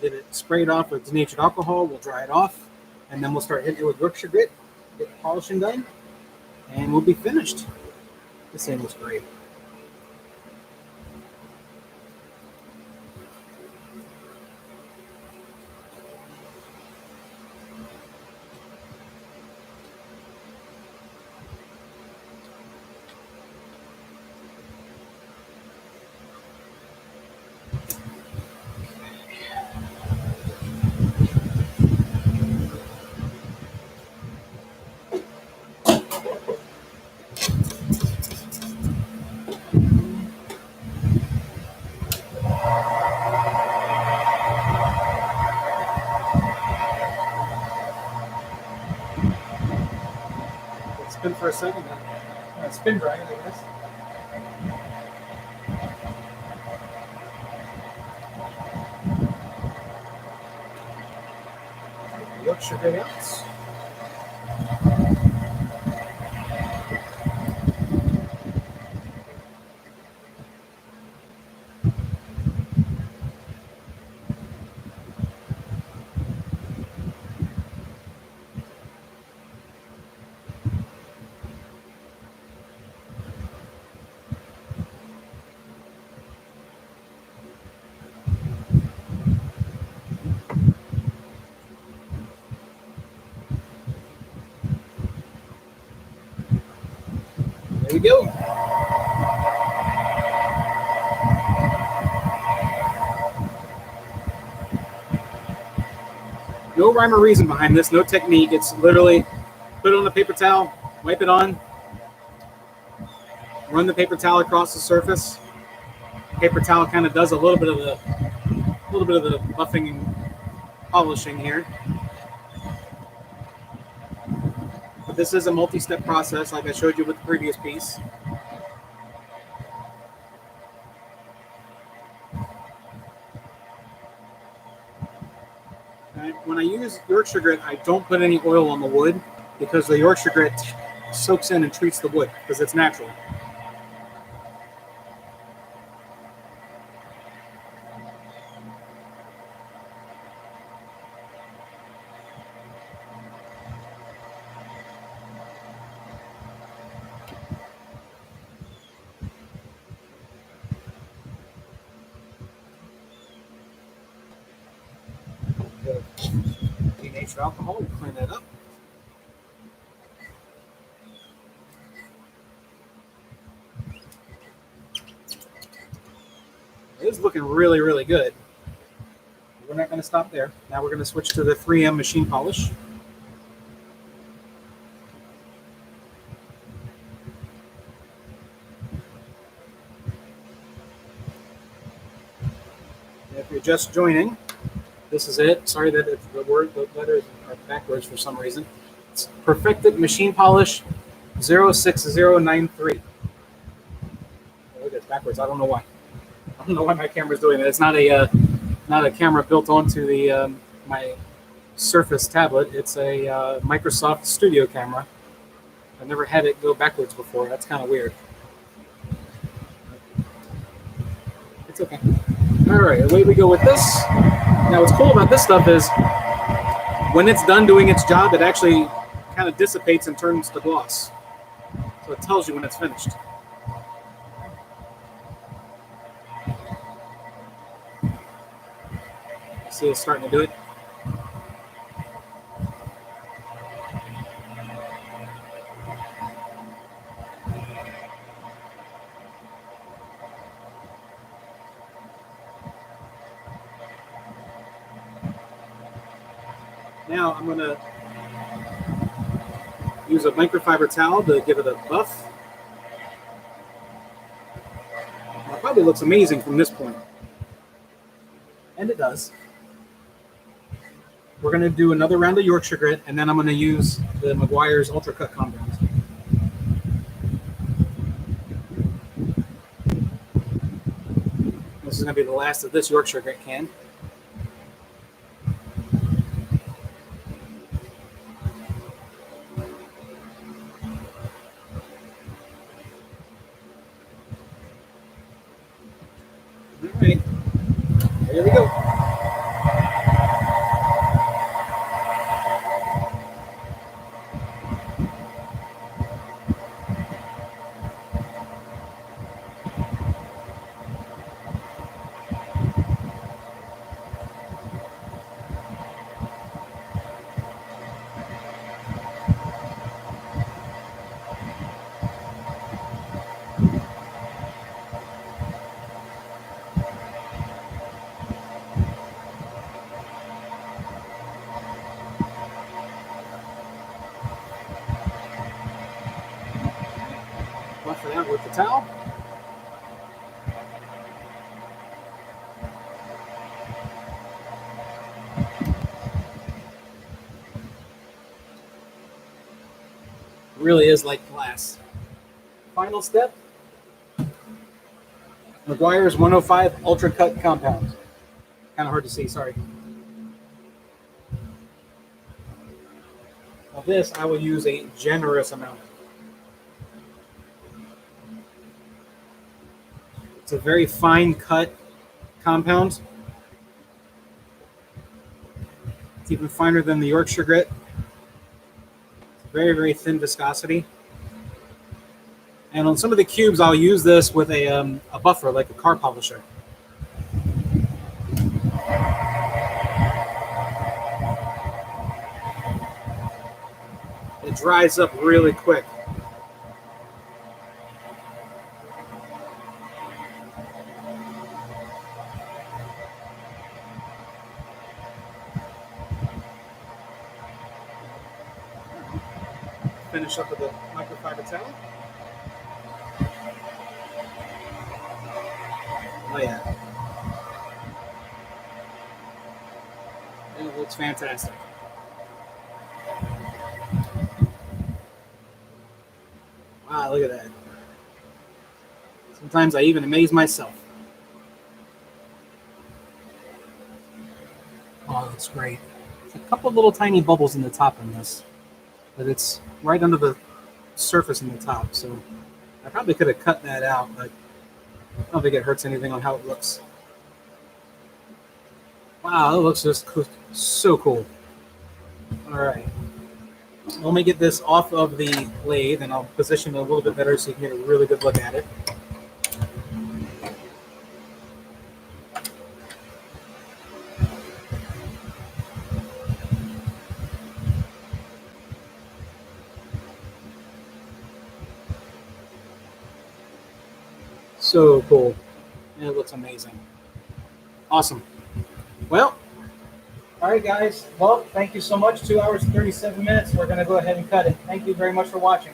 get it sprayed off with denatured alcohol. We'll dry it off, and then we'll start hitting it with Yorkshire grit, get the polishing done, and we'll be finished. This thing looks great. Spin for a second. Spin dry it, I guess. Yorkshire grit out. There we go. No rhyme or reason behind this, no technique. It's literally put it on a paper towel, wipe it on, run the paper towel across the surface. Paper towel kind of does a little bit of the buffing and polishing here. But this is a multi-step process, like I showed you with the previous piece. When I use Yorkshire grit, I don't put any oil on the wood because the Yorkshire grit soaks in and treats the wood because it's natural. Denatured alcohol, we'll clean that up. It is looking really, really good. We're not going to stop there. Now we're going to switch to the 3M machine polish. If you're just joining, this is it. Sorry that the letters are backwards for some reason. It's Perfected Machine Polish 06093. Oh, look, it's backwards. I don't know why. I don't know why my camera's doing that. It's not a camera built onto the my Surface tablet. It's a Microsoft Studio camera. I've never had it go backwards before. That's kind of weird. It's okay. All right, away we go with this. Now, what's cool about this stuff is when it's done doing its job, it actually kind of dissipates and turns to gloss. So it tells you when it's finished. See, it's starting to do it. Now I'm going to use a microfiber towel to give it a buff. It probably looks amazing from this point. And it does. We're going to do another round of Yorkshire grit, and then I'm going to use the Meguiar's Ultra Cut Compound. This is going to be the last of this Yorkshire grit can. All right, here we go. of that with the towel. Really is like glass. Final step, McGuire's 105 Ultra Cut Compound. Kind of hard to see, sorry. Of this, I will use a generous amount. It's a very fine cut compound. It's even finer than the Yorkshire grit. Very, very thin viscosity. And on some of the cubes, I'll use this with a buffer, like a car polisher. It dries up really quick. Finish up with the microfiber towel. Oh yeah. It looks fantastic. Wow, look at that. Sometimes I even amaze myself. Oh, that's great. There's a couple little tiny bubbles in the top in this, but it's right under the surface in the top, so I probably could have cut that out, but I don't think it hurts anything on how it looks. Wow, it looks just so cool. All right. Let me get this off of the lathe, and I'll position it a little bit better so you can get a really good look at it. So cool. It looks amazing. Awesome. Well, all right, guys. Well, thank you so much. 2 hours and 37 minutes. We're going to go ahead and cut it. Thank you very much for watching.